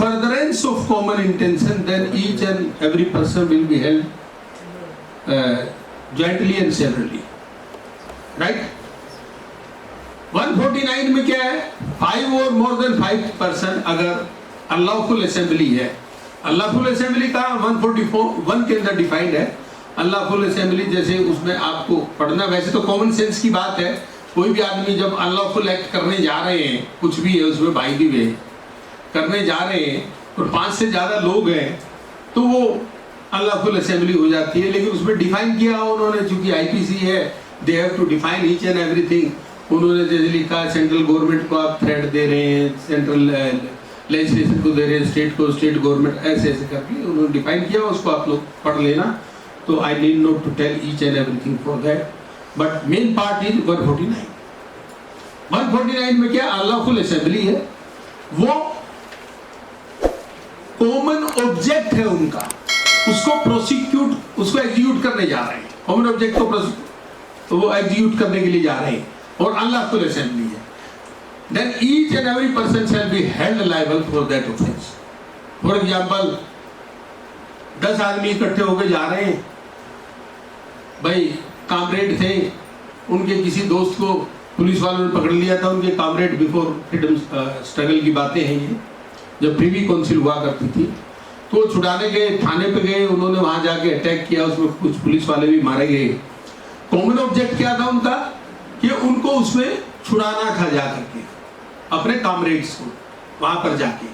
furtherance of common intention, then each and every person will be held jointly and severally. Right? 149 में क्या है? 5 or more than 5 person अगर unlawful assembly है, unlawful assembly का 144(1) के अंदर डिफाइंड है। अनलॉफुल असेंबली जैसे उसमें आपको पढ़ना, वैसे तो कॉमन सेंस की बात है, कोई भी आदमी जब अनलॉफुल एक्ट करने जा रहे हैं, कुछ भी है उसमें बाई दी वे करने जा रहे हैं और 5 से ज्यादा लोग हैं तो वो अनलॉफुल असेंबली हो जाती है। लेकिन उसमें डिफाइन किया उन्होंने, चूंकि आईपीसी है, they have to define each and everything. उन्होंने जैसे लिखा सेंट्रल गवर्नमेंट को आप थ्रेट दे रहे हैं, सेंट्रल लेजिस्लेशन को दे रहे हैं, स्टेट को स्टेट गवर्नमेंट, ऐसे ऐसे करके उन्होंने डिफाइन किया। उसको आप लोग पढ़ लेना, तो I need not to tell each and everything for that, but main part is 149। 149 में क्या अनलॉफुल असेंबली है, वो कॉमन ऑब्जेक्ट है उनका, उसको प्रोसिक्यूट, उसको एग्जीक्यूट करने जा रहे हैं। कॉमन ऑब्जेक्ट को तो वो एग्जीक्यूट करने के लिए जा रहे हैं और अनलॉफुल असेंबली है। Then each and every person shall be held liable for that offense. For example, 10 आदमी इकट्ठे होकर जा रहे हैं, भाई कामरेड थे, उनके किसी दोस्त को पुलिस वालों ने पकड़ लिया था, उनके कामरेड, बिफोर फ्रीडम स्ट्रगल की बातें हैं ये, जब प्रीवी काउंसिल हुआ करती थी, तो वो छुड़ाने गए, थाने पे गए, उन्होंने वहां जाके अटैक किया, उसमें कुछ पुलिस वाले भी मारे गए। कॉमन ऑब्जेक्ट क्या था उनका कि उनको उसमें छुड़ाना था जाकर के अपने कामरेड्स को वहां पर जाके।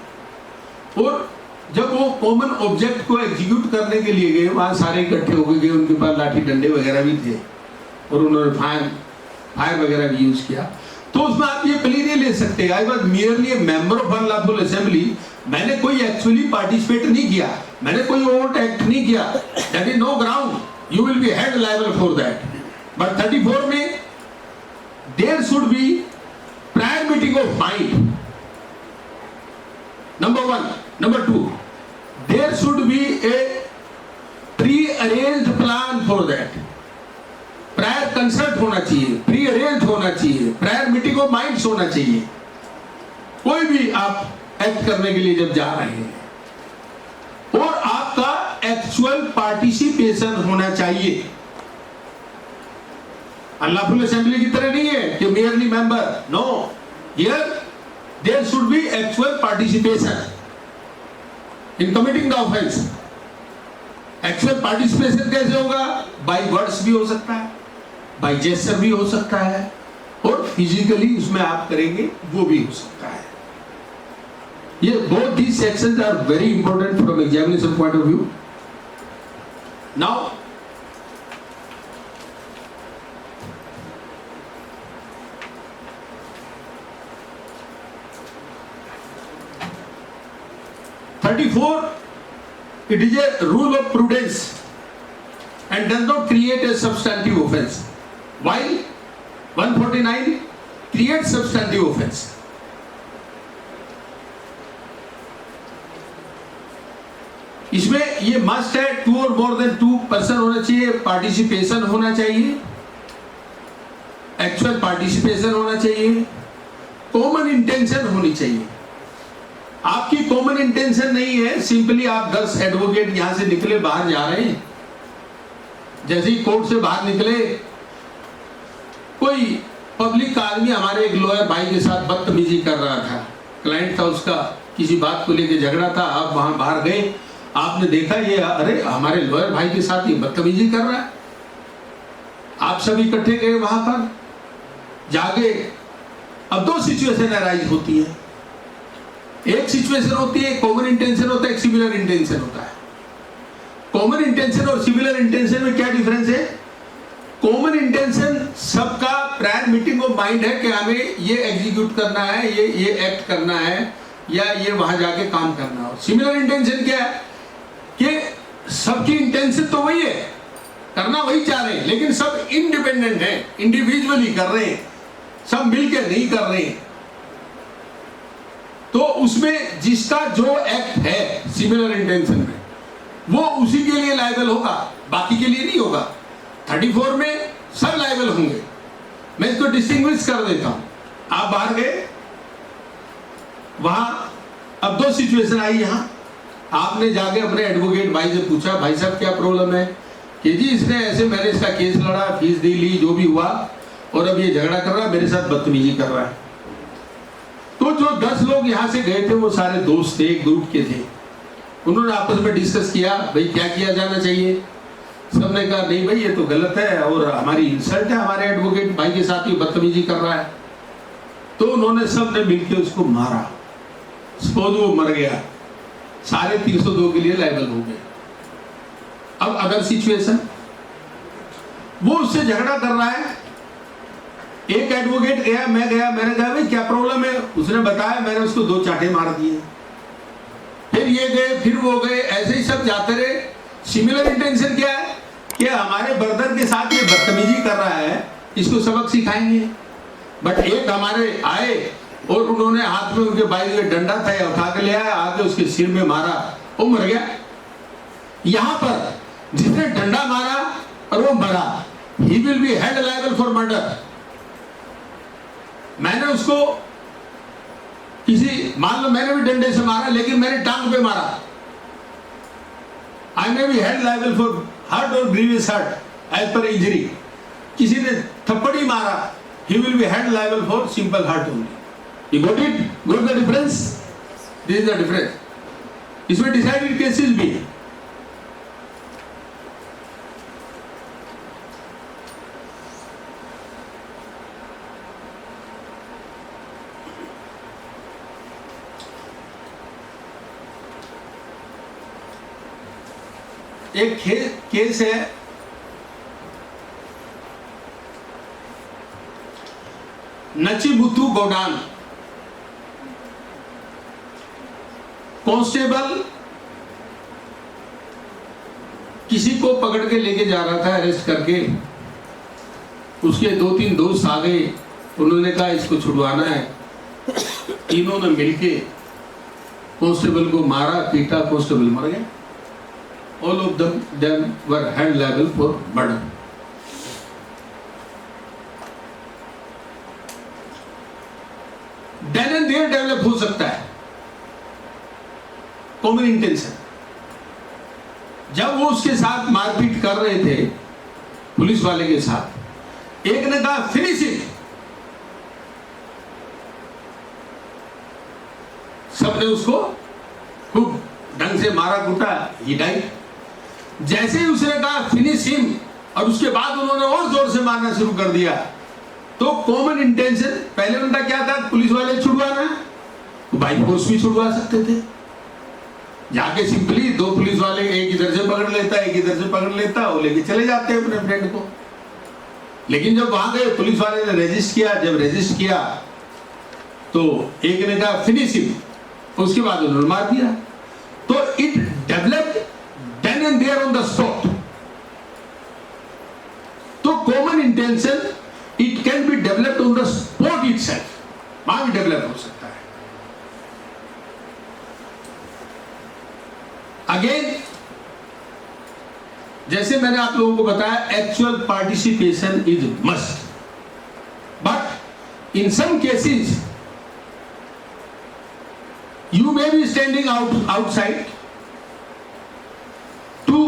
और जब वो कॉमन ऑब्जेक्ट को एग्जीक्यूट करने के लिए गए, वहां सारे इकट्ठे होकर गए, उनके पास लाठी डंडे वगैरह भी थे और उन्होंने फायर वगैरह भी यूज किया। तो उसमें आप ये प्ली नहीं ले सकते, I was merely A member of unlawful assembly, मैंने कोई एक्चुअली पार्टिसिपेट नहीं किया, मैंने कोई ओवरट एक्ट नहीं किया, that is no ground, you will be held liable for that. But 34 में there should be prior meeting of mind, number 1. Number 2, there should be a pre-arranged plan for that. prior consult होना चाहिए, pre-arranged होना चाहिए, prior meeting of minds होना चाहिए। कोई भी आप एक्ट करने के लिए जब जा रहे हैं, और आपका एक्चुअल पार्टिसिपेशन होना चाहिए। अनलॉफुल असेंबली की तरह नहीं है कि merely member, no, here there should be actual participation in committing the offence. Actual participation कैसे होगा? बाय वर्ड्स भी हो सकता है, बाय जेस्चर भी हो सकता है, और फिजिकली उसमें आप करेंगे वो भी हो सकता है। ये both these sections are very important from examination point of view. Now 34, it is a rule of prudence and does not create a substantive offense, while 149 creates substantive offense. इसमें ये मस्ट है, 2 और मोर देन 2 पर्सन होना चाहिए, participation होना चाहिए, actual participation होना चाहिए, कॉमन इंटेंशन होनी चाहिए। आपकी कॉमन इंटेंशन नहीं है, सिंपली आप 10 एडवोकेट यहां से निकले, बाहर जा रहे हैं, जैसे ही कोर्ट से बाहर निकले, कोई पब्लिक का आदमी हमारे एक लॉयर भाई के साथ बदतमीजी कर रहा था, क्लाइंट था उसका, किसी बात को लेकर झगड़ा था, आप वहां बाहर गए, आपने देखा ये अरे हमारे लॉयर भाई के साथ ये बदतमीजी कर रहा है, आप सब इकट्ठे गए वहां पर, जाके अब 2 सिचुएशन अराइज होती है। एक सिचुएशन होती है कॉमन इंटेंशन होता है, एक सिमिलर इंटेंशन होता है। कॉमन इंटेंशन और सिमिलर इंटेंशन में क्या डिफरेंस है? कॉमन इंटेंशन सबका प्रायर मीटिंग ऑफ माइंड है कि हमें ये एग्जीक्यूट करना है, ये एक्ट करना है, या ये वहां जाके काम करना हो। सिमिलर इंटेंशन क्या है कि सबकी इंटेंशन तो वही है, करना वही चाह रहे हैं, लेकिन सब इंडिपेंडेंट है, इंडिविजुअली कर रहे हैं, सब मिलकर नहीं कर रहे हैं। तो उसमें जिसका जो एक्ट है सिमिलर इंटेंशन में, वो उसी के लिए लायबल होगा, बाकी के लिए नहीं होगा। 34 में सब लायबल होंगे। मैं इसको डिस्टिंग्विश कर देता हूं। आप बाहर गए, वहां अब दो सिचुएशन आई यहाँ, आपने जाके अपने एडवोकेट भाई से पूछा, भाई साहब क्या प्रॉब्लम है, कि जी इसने ऐसे, मैंने इसका केस लड़ा, फीस दी, ली, जो भी हुआ, और अब ये झगड़ा कर रहा है, मेरे साथ बदतमीजी कर रहा है। तो जो 10 लोग यहाँ से गए थे वो सारे दोस्त थे, एक ग्रुप के थे। उन्होंने आपस में डिस्कस किया, भाई क्या किया जाना चाहिए। सबने कहा नहीं भाई ये तो गलत है और हमारी इंसल्ट है, हमारे एडवोकेट भाई के साथ ये बदतमीजी कर रहा है। तो उन्होंने सबने मिलकर उसको मारा, सपोज वो मर गया, सारे 302 के लिए लायबल हो गए। अब अगर सिचुएशन, वो उससे झगड़ा कर रहा है, एक एडवोकेट गया, मैं गया, मैंने कहा भाई क्या प्रॉब्लम है, उसने बताया, मैंने उसको 2 चांटे मार दिए। फिर ये गए, फिर वो गए, ऐसे ही सब जाते रहे। सिमिलर इंटेंशन क्या है कि हमारे ब्रदर के साथ ये बदतमीजी कर रहा है, इसको सबक सिखाएंगे। बट एक हमारे आए और उन्होंने हाथ में, उनके भाई के डंडा था या उठा के ले आया, आके उसके सिर में मारा, वो मर गया। यहां पर जिसने डंडा मारा और वो मरा, ही will be held liable for murder. मैंने उसको किसी, मान लो मैंने भी डंडे से मारा, लेकिन मैंने टांग पे मारा, I may be held liable for hurt और grievous hurt as per injury. किसी ने थप्पड़ी मारा, he will be held liable for simple hurt only. You got it? Got the difference? This is the difference. इसमें decided cases भी है। एक case है, नचिबुतु गोडान, constable किसी को पकड़ के लेके जा रहा था, अरेस्ट करके। उसके 2-3 दोस्त आ गए, उन्होंने कहा इसको छुड़वाना है। तीनों ने मिलके कांस्टेबल को मारा, पीटा, कांस्टेबल मर गया। All of them were held liable for murder. Then and there develop हो सकता है कॉमन इंटेंशन। जब वो उसके साथ मारपीट कर रहे थे पुलिस वाले के साथ, एक ने कहा फिनिश इट, सबने उसको खूब ढंग से मारा कूटा, ही डाइड। जैसे ही उसने कहा फिनिश हिम, और उसके बाद उन्होंने और जोर से मारना शुरू कर दिया, तो कॉमन इंटेंशन, पहले उनका क्या था, पुलिस वाले छुड़वाना, तो बाई फोर्स भी छुड़वा सकते थे। जाके सिंपली 2 पुलिस वाले, एक इधर से पकड़ लेता, एक इधर से पकड़ लेता, वो लेके चले जाते हैं अपने फ्रेंड को। लेकिन जब वहां गए, पुलिस वाले ने रजिस्ट किया, जब रजिस्ट किया तो एक ने कहा फिनिश हिम, उसके बाद उन्होंने मार दिया। तो it developed then and there on the spot. तो common intention it can be developed on the spot itself, वहां भी डेवलप हो सकता है। अगेन, जैसे मैंने आप लोगों को बताया, actual participation is must, but in some cases you may be standing outside to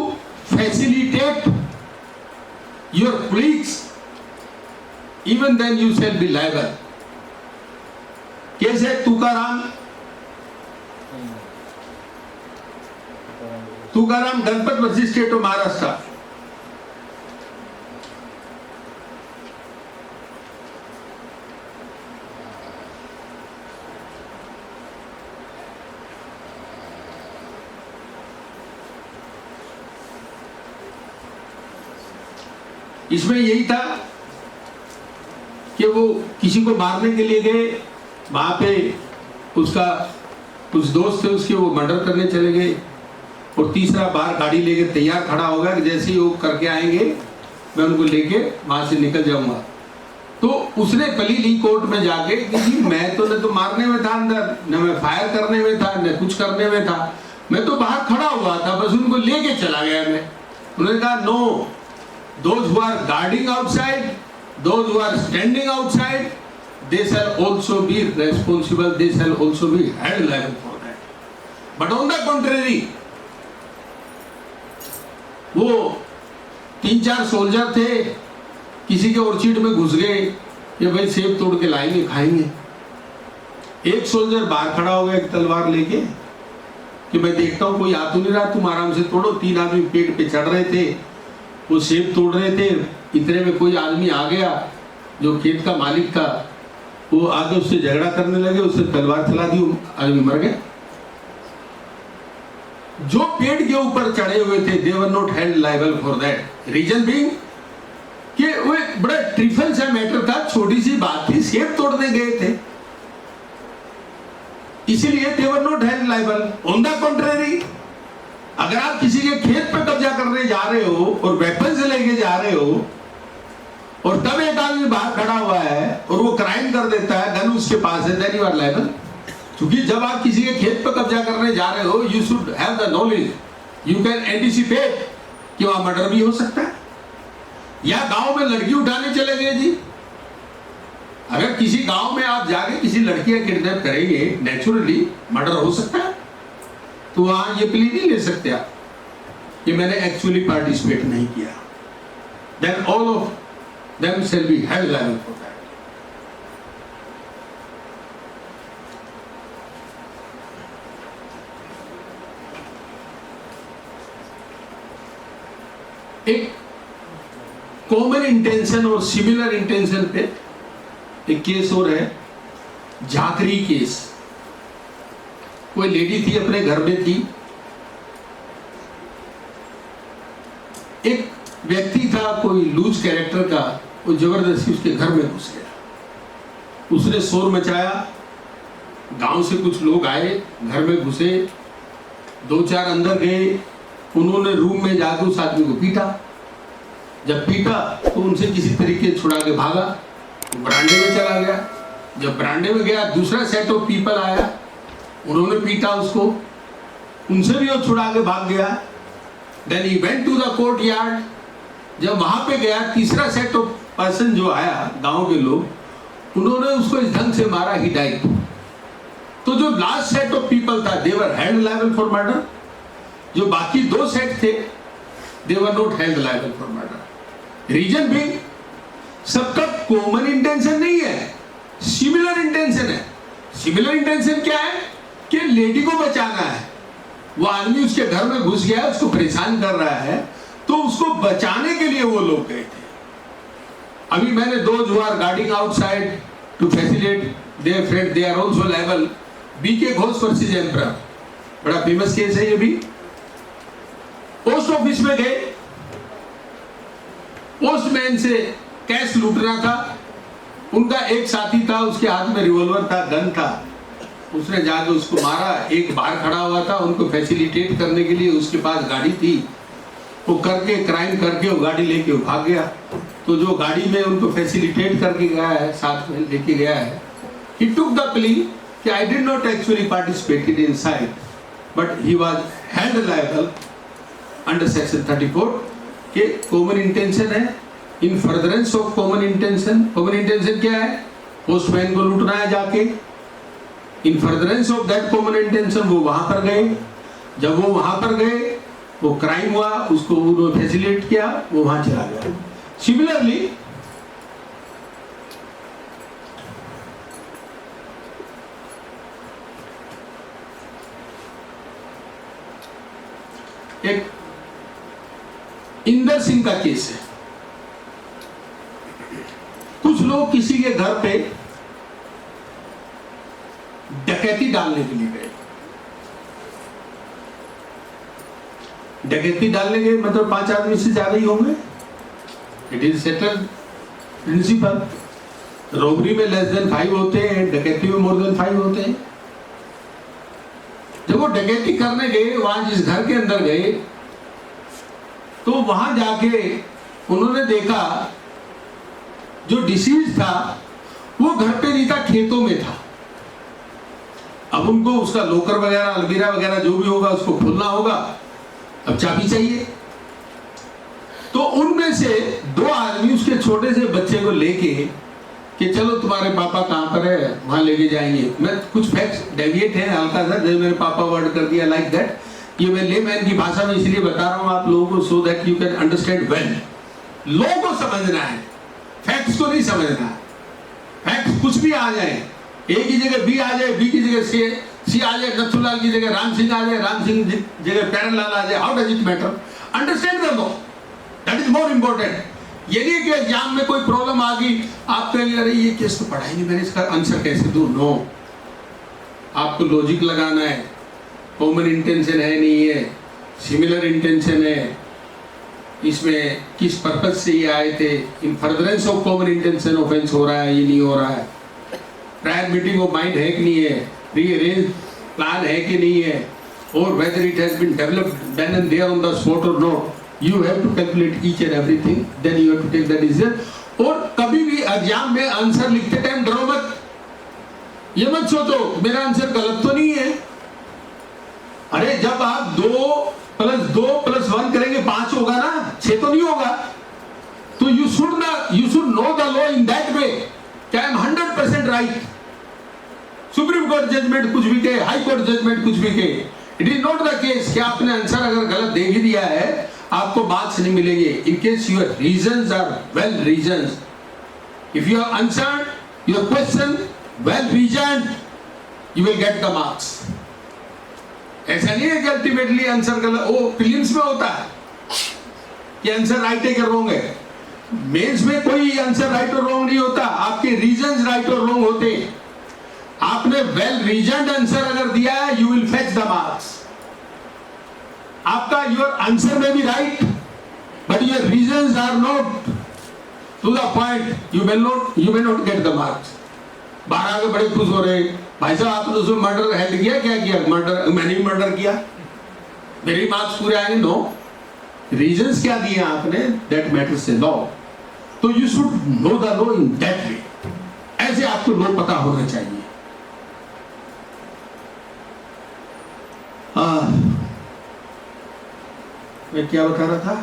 facilitate your colleagues, even then you shall be liable. Case है Tukaram Ganpat versus state of Maharashtra. इसमें यही था कि वो किसी को मारने के लिए गए, वहां पे उसका कुछ दोस्त थे उसके, वो मर्डर करने चले गए, और तीसरा बार गाड़ी लेके तैयार खड़ा होगा कि जैसे ही वो करके आएंगे मैं उनको लेके वहां से निकल जाऊंगा। तो उसने पली ली कोर्ट में जाके कि जी मैं तो न तो मारने में था अंदर, न मैं फायर करने में था, न कुछ करने में था, मैं तो बाहर खड़ा हुआ था, बस उनको लेके चला गया मैं। उन्होंने कहा no, those who are guarding outside, those who are standing outside, they shall also be responsible, they shall also be held liable for that. But on the contrary वो 3-4 सोल्जर थे, किसी के ऑर्चिड में घुस गए, ये भाई सेब तोड़ के लाएंगे खाएंगे। एक सोल्जर बाहर खड़ा हो गया एक तलवार लेके कि मैं देखता हूं कोई आ तो नहीं रहा, तुम आराम से तोड़ो। 3 आदमी पेड़ पे चढ़ रहे थे, वो सेब तोड़ रहे थे, इतने में कोई आदमी आ गया जो खेत का मालिक था, वो आगे उससे झगड़ा करने लगे, उससे तलवार चला दी, आदमी मर गया। जो पेड़ के ऊपर चढ़े हुए थे they were not held liable for that, reason being कि वो एक बड़ा ट्रिफल सा मैटर था, छोटी सी बात थी, सेब तोड़ने गए थे, इसीलिए they were not held liable. On the contrary, अगर आप किसी के खेत पर कब्जा करने जा रहे हो और वेपन से लेके जा रहे हो और तब एक आदमी बाहर खड़ा हुआ है और वो क्राइम कर देता है, गन उसके पास है, देन यू आर लायबल। क्योंकि जब आप किसी के खेत पर कब्जा करने जा रहे हो, you should have the knowledge, you can anticipate कि वहां मर्डर भी हो सकता है। या गांव में लड़की उठाने चले गए जी, अगर किसी गांव में आप जाके किसी लड़की का किडनैप करेंगे, नेचुरली मर्डर हो सकता है, तो वहां ये प्ली नहीं ले सकते आप कि मैंने एक्चुअली पार्टिसिपेट नहीं किया, then all of them shall be held liable for that. एक कॉमन इंटेंशन और सिमिलर इंटेंशन पे एक केस और है, झाकरी केस। कोई लेडी थी, अपने घर में थी, एक व्यक्ति था कोई लूज कैरेक्टर का, वो जबरदस्ती उसके घर में घुस गया, उसने शोर मचाया, गांव से कुछ लोग आए, घर में घुसे, 2-4 अंदर गए, उन्होंने रूम में जाकर उस आदमी को पीटा। जब पीटा तो उनसे किसी तरीके छुड़ा के भागा, बरांडे में चला गया। जब बरांडे में गया, दूसरा सेट ऑफ पीपल आया, उन्होंने पीटा उसको, उनसे भी वो छुड़ा के भाग गया। Then he went to the courtyard. जब वहां पे गया, तीसरा सेट ऑफ पर्सन जो आया, गांव के लोग, उन्होंने उसको इस ढंग से मारा, ही डाइड। तो जो लास्ट सेट ऑफ पीपल था, they were held liable for murder. जो बाकी 2 सेट थे, they were not held liable for murder. Reason भी सबका कॉमन इंटेंशन नहीं है, सिमिलर इंटेंशन है। सिमिलर इंटेंशन क्या है कि लेडी को बचाना है, वो आदमी उसके घर में घुस गया, उसको परेशान कर रहा है, तो उसको बचाने के लिए वो लोग गए थे। अभी मैंने those who are guarding outside to facilitate their friend, they are also liable. B K Ghosh versus Emperor, बड़ा फेमस केस है ये भी। पोस्ट ऑफिस में गए, पोस्टमैन से कैश लूटना था, उनका एक साथी था, उसके हाथ में रिवॉल्वर था, गन था, उसने जाके उसको मारा। एक बाहर खड़ा हुआ था, उनको फैसिलिटेट करने के लिए उसके पास गाड़ी थी, वो करके क्राइम करके वो गाड़ी लेके भाग गया। तो जो गाड़ी में उनको फैसिलिटेट करके गया है, साथ में लेके गया है, he took the plea कि I did not actually participated inside, but he was held liable under section 34 के कॉमन इंटेंशन है, इन furtherance of common intention. Common intention क्या है? पोस्टमैन को लूटना है जाके। इन furtherance of that common intention वो वहां पर गए। जब वो वहां पर गए, वो क्राइम हुआ, उसको उन्होंने फैसिलिटेट किया, वो वहां चला गया। सिमिलरली एक इंदर सिंह का केस है। कुछ लोग किसी के घर पे डकैती डालने के लिए गए। डकैती डालने के मतलब 5 आदमी से ज्यादा ही होंगे। It is settled principle. Robbery में लेस देन 5 होते हैं, डकैती में मोर देन 5 होते हैं। जब वो डकैती करने गए, वहां जिस घर के अंदर गए, तो वहां जाके उन्होंने देखा जो डिसीज था वो घर पे नहीं था, खेतों में था। अब उनको उसका लोकर वगैरह, अलमीरा वगैरह जो भी होगा उसको खोलना होगा, अब चाबी चाहिए। तो उनमें से 2 आदमी उसके छोटे से बच्चे को लेके कि चलो तुम्हारे पापा कहाँ पर है, वहां लेके जाएंगे। मैं कुछ फैक्ट्स डेविएट है हल्का सा, जैसे मेरे पापा वर्ड कर दिया लाइक दैट। ये मैं लेमैन की भाषा में इसलिए बता रहा हूँ आप लोगों को, so that you can understand well. लोगों को समझना है, फैक्ट्स को नहीं समझना है। फैक्ट्स कुछ भी आ जाए, ए की जगह बी आ जाए, बी की जगह सी आ जाए, नथुलाल की जगह राम सिंह आ जाए, राम सिंह की जगह प्यारेलाल आ जाए, how does it matter? Understand कर दो, दैट इज मोर इंपॉर्टेंट। ये नहीं कि एग्जाम में कोई प्रॉब्लम आ गई, आप कहेंगे अरे ये केस तो पढ़ा ही नहीं मैंने, इसका आंसर कैसे दूं? नो, आपको लॉजिक लगाना है। कॉमन इंटेंशन है नहीं है, सिमिलर इंटेंशन है, इसमें किस पर्पज से ये आए थे, in furtherance of common intention offence हो रहा है ये नहीं हो रहा है, प्रायर मीटिंग ऑफ माइंड है कि नहीं है, रीअरेंज प्लान है कि नहीं है, और whether it has been developed then and there on the spot और not. You have to calculate each and everything, then you have to take the decision। और कभी भी एग्जाम में आंसर लिखते टाइम डरो मत, ये मत सोचो मेरा आंसर गलत तो नहीं है। अरे जब आप 2 + 2 + 1 करेंगे 5 होगा ना, 6 तो नहीं होगा। तो you should know the law in that way कि I am 100% right। Supreme Court judgement कुछ भी कहे, हाई कोर्ट जजमेंट कुछ भी कहे, it is not the case कि आपने आंसर अगर गलत दे भी दिया है आपको मार्क्स नहीं मिलेंगे। In case your reasons are well reasons, if you have answered your question well reasoned, you will get the marks. ऐसा नहीं है कि अल्टीमेटली आंसर गलत, वो प्रीलिम्स में होता है कि आंसर राइट है कि रॉन्ग है। मेंस में कोई आंसर राइट और रॉन्ग नहीं होता, आपके रीजंस राइट और रॉन्ग होते। आपने वेल रीजन्ड आंसर अगर दिया है, you will fetch the marks. आपका योर आंसर में भी right, but your reasons are not to the point, you may not get the marks. बाहर आके बड़े खुश हो रहे, भाई साहब आपने उसमें मर्डर हेड किया, क्या किया? मर्डर, मैंने भी मर्डर किया, मेरे मार्क्स पूरे आएंगे। नो, रीजंस क्या दिए आपने, दैट मैटर्स ए लॉ। तो you should know the law in that way, ऐसे आपको लॉ पता होना चाहिए। मैं क्या बता रहा था?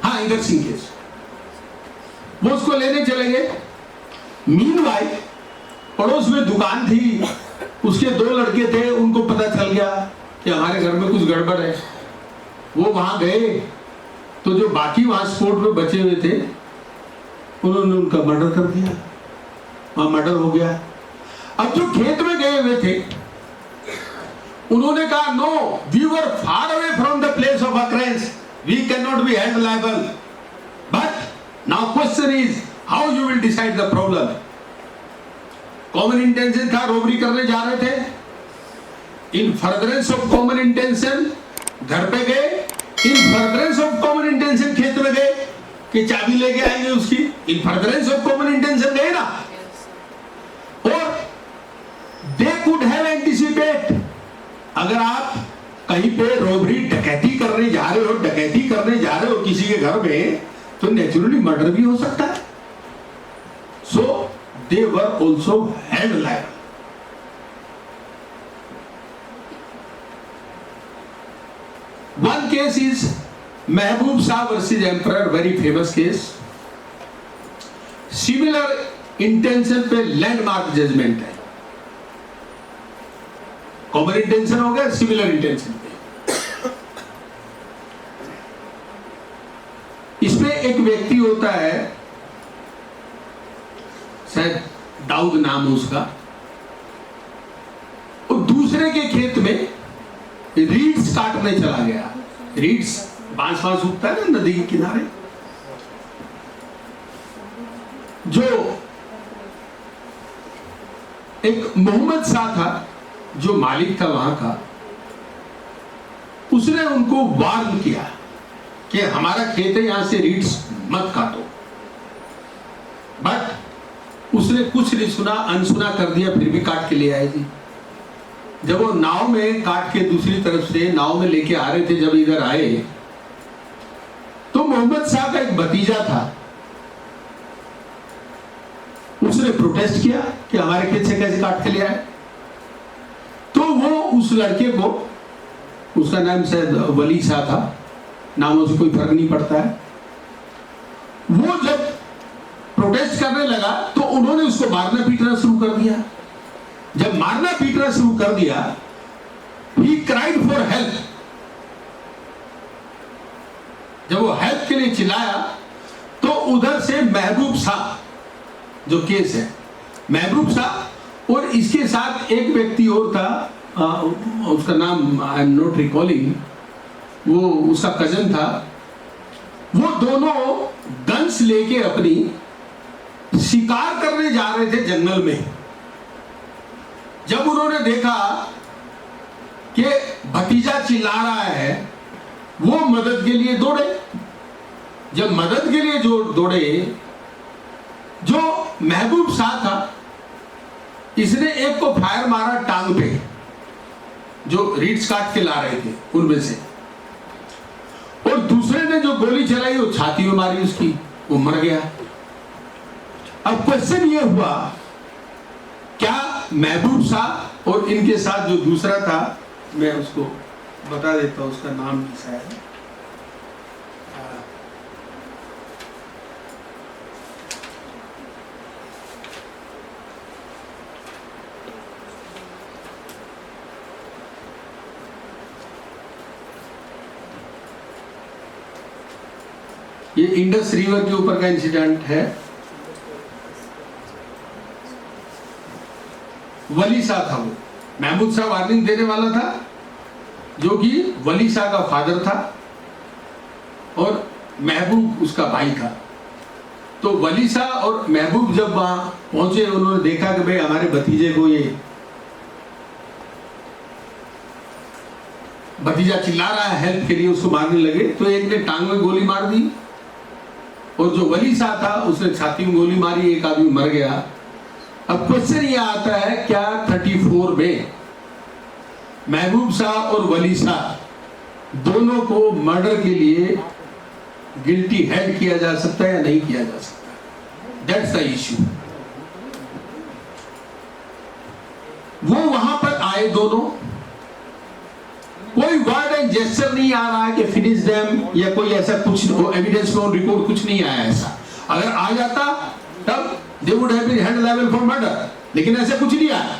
हाँ, इंदर सिंह केस, वो उसको लेने चले गए। मीनवाइल पड़ोस में दुकान थी, उसके 2 लड़के थे, उनको पता चल गया कि हमारे घर में कुछ गड़बड़ है। वो वहां गए तो जो बाकी वहां स्पोर्ट में बचे हुए थे उन्होंने उनका मर्डर कर दिया, वहां मर्डर हो गया। अब जो खेत में गए हुए थे उन्होंने कहा no, we were far away from the place of occurrence, we can not be held liable, but now question is how you will decide the problem. Common intention था, रॉबरी करने जा रहे थे। In furtherance of common intention घर पे गए, in furtherance of common intention खेत में गए कि चाबी लेके आएंगे उसकी, in furtherance of common intention गए ना। और दे कुड हैव एंटिसिपेट, अगर आप कहीं पे रॉबरी डकैती करने जा रहे हो किसी के घर में, तो नेचुरली मर्डर भी हो सकता है। So they were also held liable. One case is Mahbub Shah versus emperor, very famous case. Similar intention पे लैंडमार्क जजमेंट है। कॉमन इंटेंशन हो गया, सिमिलर इंटेंशन पे। इसमें एक व्यक्ति होता है, शायद दाऊद नाम है उसका, वो दूसरे के खेत में रीड्स काटने चला गया। रीड्स, बांस उगता है ना नदी के किनारे, जो एक मोहम्मद शाह था जो मालिक था वहां का, उसने उनको वार्न किया कि हमारा खेत है, यहां से रीड्स मत काटो। बट उसने कुछ नहीं सुना, अनसुना कर दिया, फिर भी काट के ले आए जी। जब वो नाव में काट के दूसरी तरफ से नाव में लेके आ रहे थे, जब इधर आए तो मोहम्मद शाह का एक भतीजा था, उसने प्रोटेस्ट किया कि हमारे खेत से कैसे काट के ले आए। तो वो उस लड़के को, उसका नाम शायद वली शाह था, नामों से कोई फर्क नहीं पड़ता है, वो जब प्रोटेस्ट प्रोटेस्ट करने लगा तो उन्होंने उसको मारना पीटना शुरू कर दिया। जब मारना पीटना शुरू कर दिया, ही क्राइड फॉर हेल्प। जब वो हेल्प के लिए चिल्लाया तो उधर से महबूब शाह, जो केस है महबूब शाह, और इसके साथ एक व्यक्ति और था, उसका नाम आई एम नॉट रिकॉलिंग, वो उसका कजन था। वो दोनों गन्स लेके अपनी शिकार करने जा रहे थे जंगल में। जब उन्होंने देखा कि भतीजा चिल्ला रहा है, वो मदद के लिए दौड़े। जब मदद के लिए जो दौड़े, जो महबूब शाह था, इसने एक को फायर मारा टांग पे, जो रीड्स काट के ला रहे थे उनमें से, और दूसरे ने जो गोली चलाई वो छाती में मारी उसकी, वो मर गया। अब क्वेश्चन ये हुआ, क्या महबूब शाह और इनके साथ जो दूसरा था, मैं उसको बता देता हूं, उसका नाम भी शायद ये इंडस रिवर के ऊपर का इंसिडेंट है। वली शाह था वो, महमूद शाह वार्निंग देने वाला था, जो कि वली शाह का फादर था और महबूब उसका भाई था। तो वली शाह और महबूब जब वहां पहुंचे, उन्होंने देखा कि भाई हमारे भतीजे को ये भतीजा चिल्ला रहा है हेल्प के लिए, उसको मारने लगे। तो एक ने टांग में गोली मार दी और जो वली शाह था उसने छाती में गोली मारी, एक आदमी मर गया। अब क्वेश्चन ये आता है, क्या 34 में महबूब शाह और वली शाह दोनों को मर्डर के लिए गिल्टी हेड किया जा सकता है या नहीं किया जा सकता? That's the issue. वो वहां पर आए दोनों, कोई वर्ड एंड जेस्चर नहीं आ रहा है कि फिनिश देम या कोई ऐसा कुछ एविडेंस में रिपोर्ट कुछ नहीं आया ऐसा। अगर आ जाता तब they would have been held liable for murder, लेकिन ऐसा कुछ नहीं आया।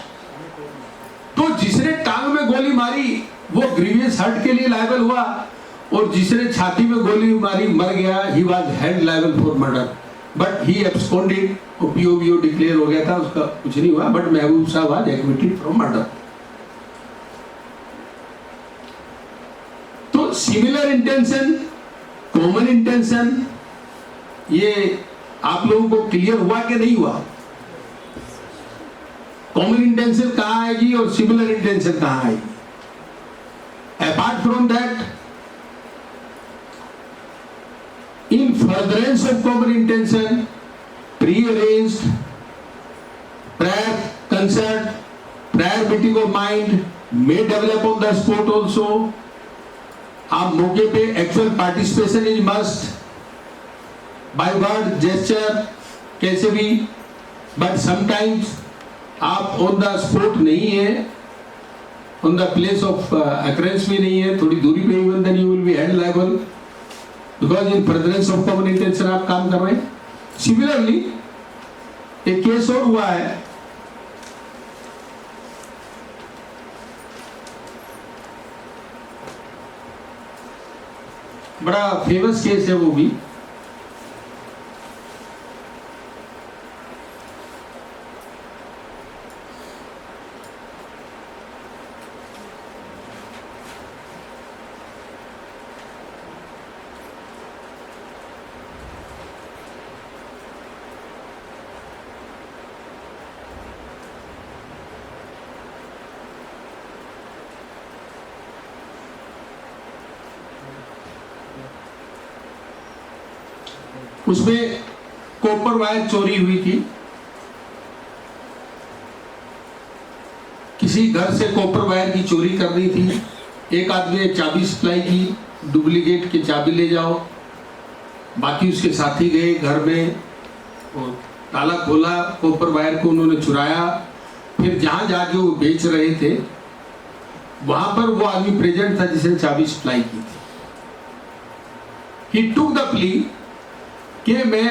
तो जिसने टांग में गोली मारी वो ग्रीवियस हर्ट के लिए लायबल हुआ, और जिसने छाती में गोली मारी मर गया, ही was held liable for murder, but he absconded, और पीओवीओ डिक्लेयर हो गया था, उसका कुछ नहीं हुआ, but Mehboob Shah was acquitted from murder. तो सिमिलर इंटेंशन, कॉमन इंटेंशन, ये आप लोगों को क्लियर हुआ कि नहीं हुआ? कॉमन इंटेंशन कहां आएगी और सिमिलर इंटेंशन कहां आएगी? Apart from that, in furtherance of common intention, prearranged, prior concert, prior meeting of mind may develop on the spot also. आप मौके पे actual participation is must, by word gesture कैसे भी, but sometimes आप on the spot नहीं है, on the place of occurrence भी नहीं है, थोड़ी दूरी पे, even then you will be held liable because in furtherance of common intention आप काम कर रहे हैं। सिमिलरली एक केस और हुआ है, बड़ा फेमस केस है वो भी। उसमें कॉपर वायर चोरी हुई थी, किसी घर से कॉपर वायर की चोरी करनी थी। एक आदमी ने चाबी सप्लाई की, डुप्लीकेट की चाबी ले जाओ, बाकी उसके साथी गए घर में और ताला खोला, कॉपर वायर को उन्होंने चुराया। फिर जहां जाके वो बेच रहे थे वहां पर वो आदमी प्रेजेंट था जिसने चाबी सप्लाई की थी। ही टुक द प्ली कि मैं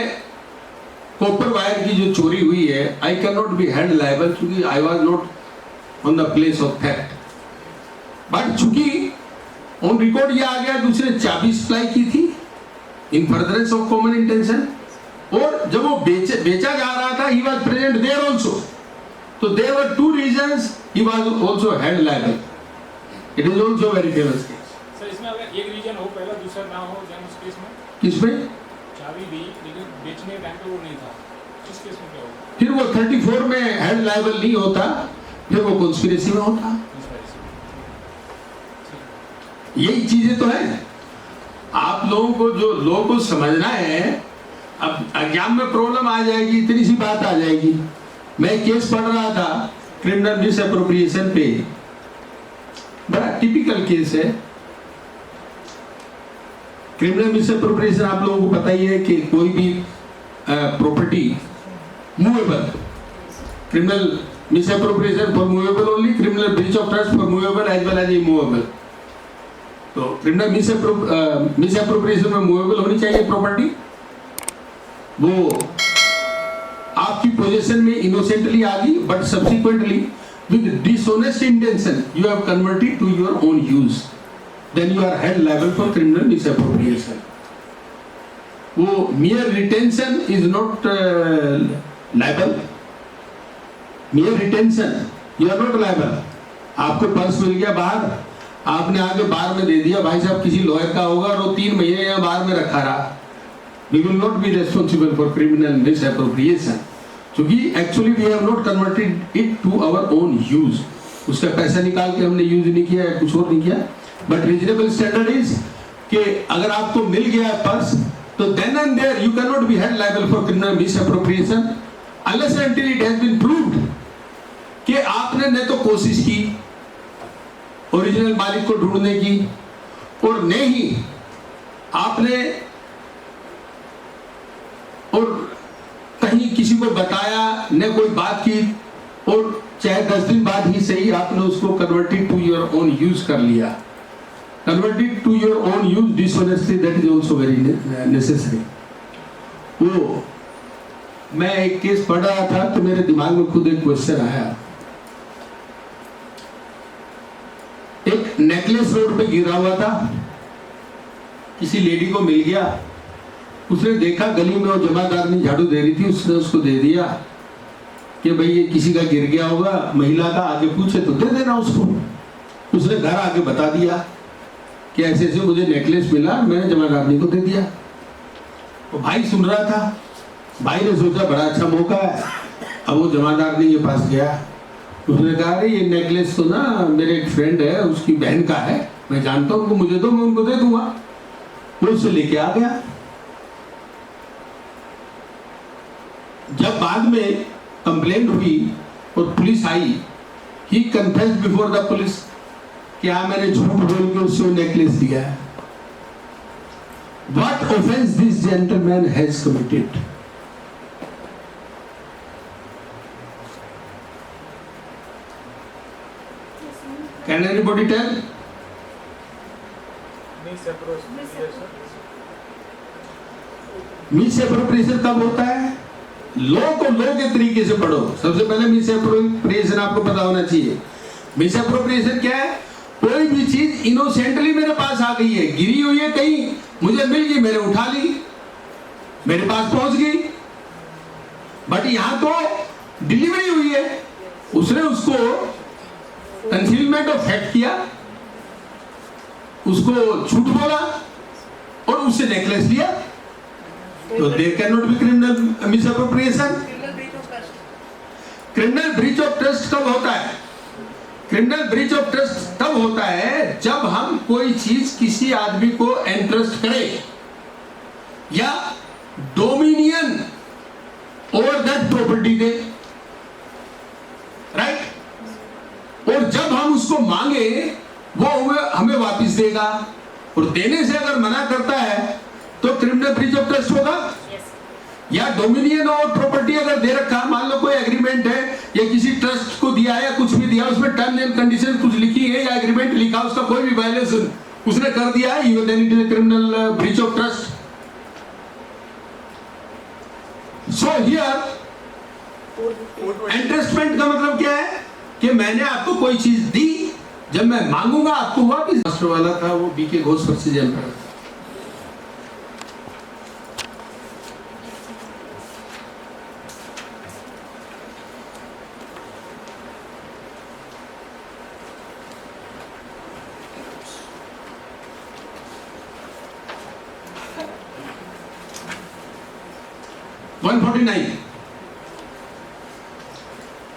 कॉपर वायर की जो चोरी हुई है, I can not be held liable क्योंकि I was not on the place of theft. But चूंकि ऑन रिकॉर्ड ये आ गया कि उसने चाबी सप्लाई की थी in furtherance of common intention, और जब वो बेचा जा रहा था he was present there also, तो there were two reasons he was also held liable. It is also very famous case. Sir इसमें अगर एक रीजन हो पहला दूसरा ना हो, देन उस केस में किसमें चाबी दी लेकिन बेचने टाइम पे वो नहीं था, इस केस में क्या होगा? फिर वो 34 में हेल्ड लायबल नहीं होता, फिर वो कॉन्स्पिरेसी में होता। यही चीजें तो है, आप लोगों को जो लोगों को समझना है। अब एग्जाम में प्रॉब्लम आ जाएगी, इतनी सी बात आ जाएगी। मैं केस पढ़ रहा था क्रिमिनल मिसअप्रोप्रिएशन पे, बड़ा टिपिकल केस है। क्रिमिनल मिसअप्रोप्रिएशन आप लोगों को पता ही है कि कोई भी property movable, criminal misappropriation for movable only, criminal breach of trust for movable as well as immovable. तो क्रिमिनल मिसअप्रोप्रिएशन में मूवेबल होनी चाहिए प्रॉपर्टी, वो आपकी पोजीशन में इनोसेंटली आ गई, but subsequently with dishonest intention you have converted to your own use, then you are held liable for criminal misappropriation. वो mere retention is not liable. mere retention you are not liable. आपको purse मिल गया बाहर, आपने आगे बाहर में दे दिया, भाई साहब किसी लॉयर का होगा और वो 3 महीने यहाँ बाहर में रखा रहा, we will not be responsible for criminal misappropriation, क्योंकि actually we have not converted it to our own use. उसका पैसा निकाल के हमने यूज नहीं किया या कुछ और नहीं किया। बट रीजनेबल स्टैंडर्ड इज कि अगर आपको मिल गया है पर्स, तो then and there you cannot be held liable for criminal misappropriation unless and until it has been proved कि आपने न तो कोशिश की ओरिजिनल मालिक को ढूंढने की, और न ही आपने और कहीं किसी को बताया, न कोई बात की, और चाहे 10 दिन बाद ही सही आपने उसको converted to your own use कर लिया। Converted to your own use dishonestly, that is also very necessary. वो मैं एक केस पढ़ रहा था तो मेरे दिमाग में खुद एक क्वेश्चन आया। एक नेकलेस रोड पे गिरा हुआ था, किसी लेडी को मिल गया, उसने देखा गली में वो जमादारनी झाड़ू दे रही थी, उसने उसको दे दिया कि भाई ये किसी का गिर गया होगा, महिला का, आगे पूछे तो दे देना उसको। उसने घर आके बता दिया कि ऐसे ऐसे मुझे नेकलेस मिला, मैंने जमादारनी को दे दिया। तो भाई सुन रहा था, भाई ने सोचा बड़ा अच्छा मौका है। अब वो जमादारनी के पास गया, उसने कहा अरे ये नेकलेस तो ना मेरे एक फ्रेंड है, उसकी बहन का है, मैं जानता हूँ, उनको मुझे दो, मैं उनको दे दूंगा। वो उससे लेके आ गया। जब बाद में कंप्लेंट हुई और police I, he confessed before the police कि हाँ मैंने झूठ बोल के उससे नेकलेस दिया है। What offense this gentleman has committed? Can anybody tell? Misappropriation कब होता है? लॉ को लॉ के तरीके से पढ़ो। सबसे पहले मिसअप्रोप्रिएशन आपको पता होना चाहिए। मिसअप्रोप्रिएशन क्या है? कोई भी चीज इनोसेंटली मेरे पास आ गई है, गिरी हुई है कहीं, मुझे मिल गई, मैंने उठा ली, मेरे पास पहुंच गई। बट यहां तो डिलीवरी हुई है, उसने उसको कंसीलमेंट ऑफ फैक्ट किया, उसको झूठ बोला और उससे नेकलेस लिया, तो there can not be criminal misappropriation. Criminal breach of trust कब होता है? क्रिमिनल ब्रीच ऑफ ट्रस्ट तब होता है जब हम कोई चीज किसी आदमी को एंट्रस्ट करें या dominion over that property they, right? और जब हम उसको मांगे वो हमें वापस देगा, और देने से अगर मना करता है तो क्रिमिनल ब्रीच ऑफ ट्रस्ट होगा। या डोमिनियन और प्रॉपर्टी अगर दे रखा, मान लो कोई एग्रीमेंट है या किसी ट्रस्ट को दिया है या कुछ भी दिया, उसमें टर्म एंड कंडीशन कुछ लिखी है या एग्रीमेंट लिखा, उसका कोई भी वायलेशन उसने कर दिया है, then it is criminal breach of trust. So here entrustment का मतलब क्या है कि मैंने आपको कोई चीज दी, जब मैं मांगूंगा आपको वापिस। मास्टर वाला था वो बीके घोष पर से जेल में।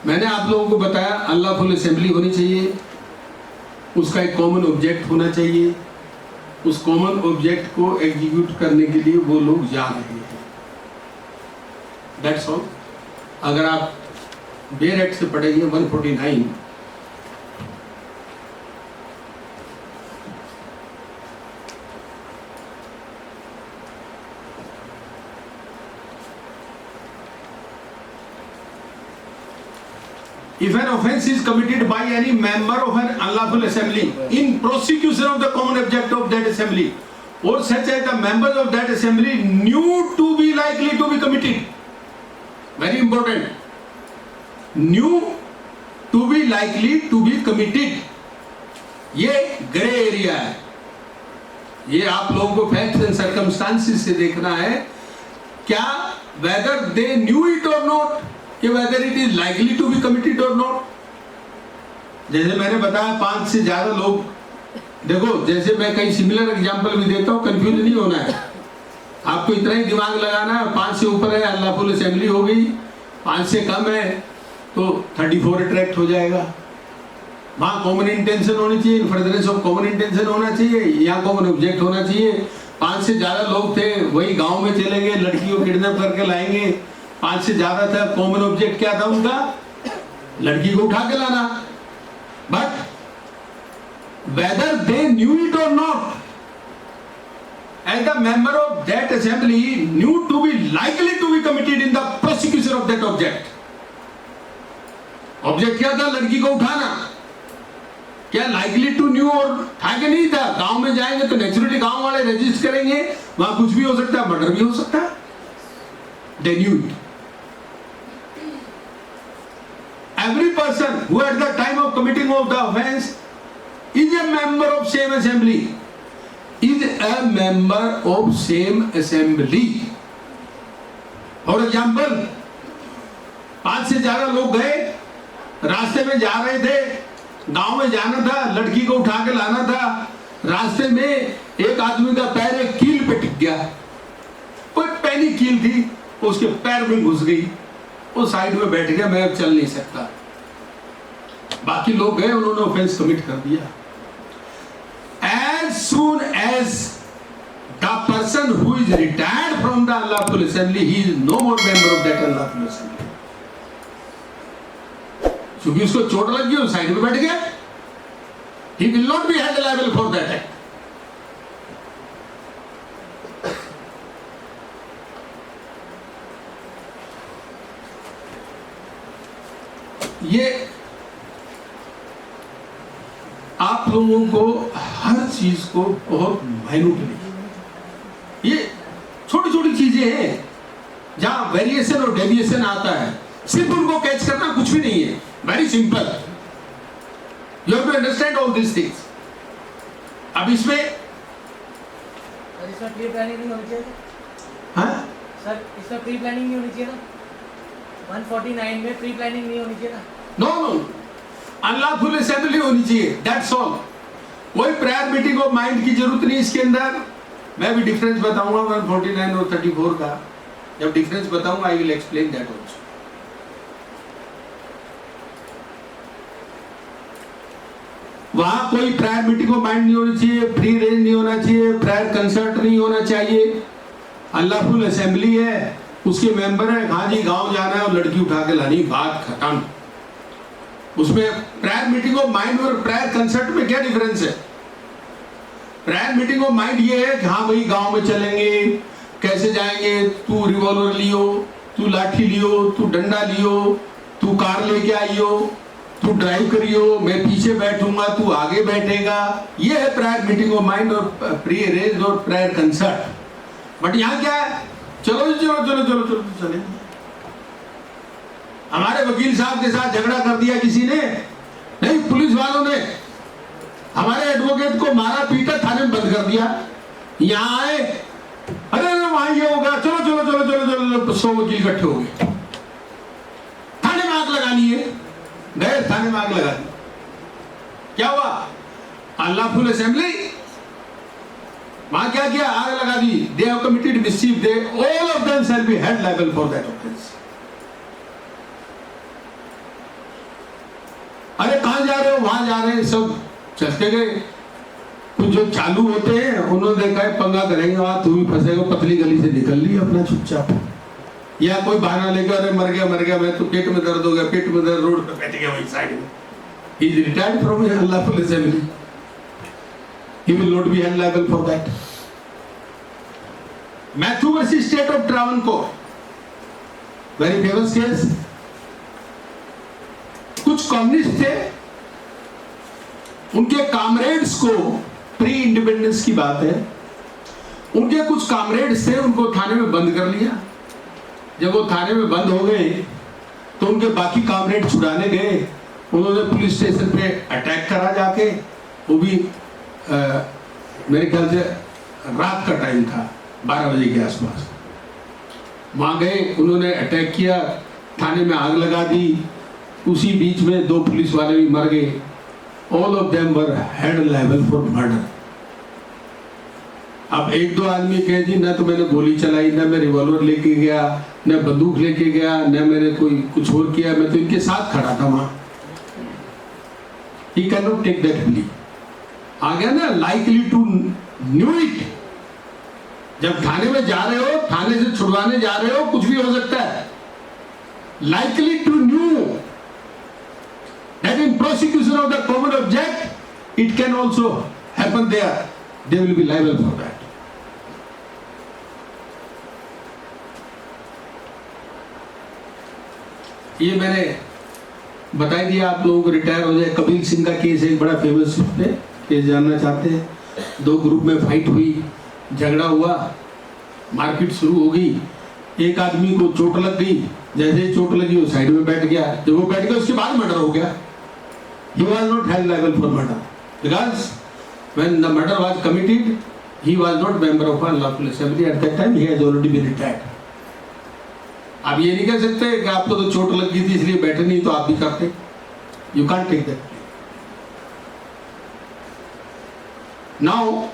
मैंने आप लोगों को बताया अनलॉफुल असेंबली होनी चाहिए, उसका एक कॉमन ऑब्जेक्ट होना चाहिए, उस कॉमन ऑब्जेक्ट को एग्जीक्यूट करने के लिए वो लोग जा रहे हैं। That's all. अगर आप बेयर एक्ट से पढ़ेंगे 149, if an offence is committed by any member of an unlawful assembly in prosecution of the common object of that assembly, or such as the members of that assembly knew to be likely to be committed, very important, knew to be likely to be committed, ये grey area है। ये आप लोगों को facts and circumstances से देखना है, क्या whether they knew it or not, कि whether it is likely to be committed or not। जैसे मैंने बताया 5 से ज्यादा लोग, देखो जैसे मैं कई सिमिलर एग्जांपल भी देता हूँ, कंफ्यूज नहीं होना है, आपको इतना ही दिमाग लगाना है। 5 से ऊपर है अनलॉफुल असेंबली हो गई, 5 से कम है तो 34 अट्रैक्ट हो जाएगा। वहाँ कॉमन इंटेंशन होनी चाहिए, इन फर्दरेंस ऑफ कॉमन इंटेंशन होना चाहिए, यहाँ कॉमन ऑब्जेक्ट होना चाहिए। 5 से ज्यादा लोग थे, वही गांव में चले गए, लड़की को किडनैप करके लाएंगे। 5 से ज्यादा था, कॉमन ऑब्जेक्ट क्या था उनका? लड़की को उठा के लाना। But whether they knew it or not, as the member of that assembly knew to be likely to be committed in the prosecution of that object. Object क्या था? लड़की को उठाना। क्या लाइकली टू न्यू और था कि नहीं था? गांव में जाएंगे तो नेचुरली गांव वाले रजिस्टर करेंगे, वहां कुछ भी हो सकता है, मर्डर भी हो सकता है। दे knew it. Every person who at the time of committing of the offence is a member of same assembly, is a member of same assembly। For example, 5 से ज्यादा लोग गए, रास्ते में जा रहे थे, गांव में जाना था, लड़की को उठा के लाना था। रास्ते में एक आदमी का पैर एक कील पे टिक गया, कोई पैनी कील थी, उसके पैर में घुस गई, वो साइड में बैठ गया, मैं अब चल नहीं सकता। बाकी लोग गए, उन्होंने ऑफेंस कमिट कर दिया। As soon as the person who is retired from the unlawful assembly, he is no more member of that unlawful assembly। क्योंकि उसको चोट लग गई, साइड में बैठ गया, he will not be held liable for that act। ये आप लोगों को हर चीज को बहुत माइन्यूटली, ये छोटी छोटी चीजें हैं जहां वेरिएशन और डेविएशन आता है, सिर्फ उनको कैच करना कुछ भी नहीं है, very simple. You have to understand all this things. अब इसमें इसमें प्री प्लानिंग नहीं होनी चाहिए। हाँ सर, इसमें प्री प्लानिंग नहीं होनी चाहिए ना? 149 में प्री प्लानिंग नहीं होनी चाहिए ना? नो, अनलॉफुल असेंबली होनी चाहिए, दैट्स ऑल। कोई प्रायर मीटिंग ऑफ माइंड की जरूरत नहीं इसके अंदर। मैं भी डिफरेंस बताऊंगा 149 और 34 का। जब डिफरेंस बताऊंगा I will explain that also. वहां कोई प्रायर मीटिंग ऑफ माइंड नहीं होनी चाहिए, फ्री रेंज नहीं होना चाहिए, प्रायर कंसल्ट नहीं होना चाहिए। अनलॉफुल असेंबली है, उसके मेंबर है, हाँ जी गांव जाना है और लड़की उठा के लानी, बात खत्म। उसमें प्रायर मीटिंग ऑफ माइंड और प्रायर कंसर्ट में क्या डिफरेंस है? प्रायर मीटिंग ऑफ माइंड ये है कि हाँ भाई गांव में चलेंगे, कैसे जाएंगे, तू रिवॉल्वर लियो, तू लाठी लियो, तू डंडा लियो, तू कार लेके आइयो, तू ड्राइव करियो, मैं पीछे बैठूंगा, तू आगे बैठेगा। ये है प्रायर मीटिंग ऑफ माइंड और प्री अरेंज और प्रायर कंसर्ट। बट यहाँ क्या है? चलो चलो चलो चलो चलो चले, हमारे वकील साहब के साथ झगड़ा कर दिया किसी ने, नहीं पुलिस वालों ने हमारे एडवोकेट को मारा पीटा, थाने में बंद कर दिया। यहाँ आए, अरे वहां ये होगा, चलो चलो चलो चलो चलो 100 वकील इकट्ठे हो गए, थाने में आग लगानी है, गए थाने में आग लगा दी। क्या हुआ? अनलॉफुल असेंबली, वहां क्या किया? आग लगा दी। They have committed mischief, they all of them shall be held liable for that offence. अरे कहां जा रहे हो? वहां जा रहे हैं, सब चलते गए। कुछ जो चालू होते हैं उन्होंने देखा है पंगा करेंगे, वहां तू भी फंसेगा, पतली गली से निकल ली अपना चुपचाप, या कोई बहाना लेकर अरे मर गया मैं तो, पेट में दर्द हो गया, पेट में दर्द, रोड पे बैठ गया वही साइड में। He is retired from unlawful assembly, he will not be held liable for that. Matthew versus state of Travancore, very famous case. कुछ कम्युनिस्ट थे, उनके कामरेड्स को, प्री इंडिपेंडेंस की बात है, उनके कुछ कामरेड्स थे, उनको थाने में बंद कर लिया। जब वो थाने में बंद हो गए तो उनके बाकी कामरेड छुड़ाने गए, उन्होंने पुलिस स्टेशन पे अटैक करा जाके, वो भी मेरे ख्याल से रात का टाइम था, 12 बजे के आसपास। वहां गए, उन्होंने अटैक किया, थाने में आग लगा दी, उसी बीच में 2 पुलिस वाले भी मर गए। All of them were held liable for murder. अब 1-2 आदमी कहे जी ना तो मैंने गोली चलाई, ना मैं रिवॉल्वर लेके गया, ना बंदूक लेके गया, ना मैंने कोई कुछ और किया, मैं तो इनके साथ खड़ा था वहां। He cannot take that plea. आ गया ना, likely to knew it. जब थाने में जा रहे हो, थाने से छुड़वाने जा रहे हो, कुछ भी हो सकता है। Likely to knew that in prosecution of the common object, it can also happen there. They will be liable for that. ये मैंने बता दिया आप लोगों को, रिटायर हो जाए। कपिल सिंह का केस है, एक बड़ा फेमस केस, जानना चाहते हैं? 2 ग्रुप में फाइट हुई, झगड़ा हुआ, मारपीट शुरू हो गई, एक आदमी को चोट लग गई, जैसे ही चोट लगी वो साइड में बैठ गया, जब वो बैठ गया उसके बाद मर्डर हो गया। He was not held liable for murder because when the murder was committed, he was not member of unlawful assembly at that time. He has already been retired. आप ये नहीं कह सकते कि आपको तो चोट लग गई थी इसलिए बैठे नहीं, तो आप भी करते। You can't take that. Now,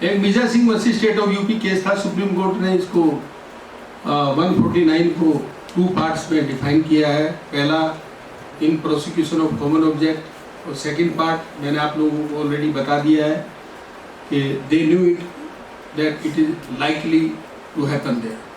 एक Mirza Singh versus state of UP case था। सुप्रीम कोर्ट ने इसको 149 को 2 पार्ट्स में डिफाइन किया है। पहला in prosecution of common object, और सेकंड पार्ट मैंने आप लोगों को ऑलरेडी बता दिया है कि they knew it that it is likely to happen there.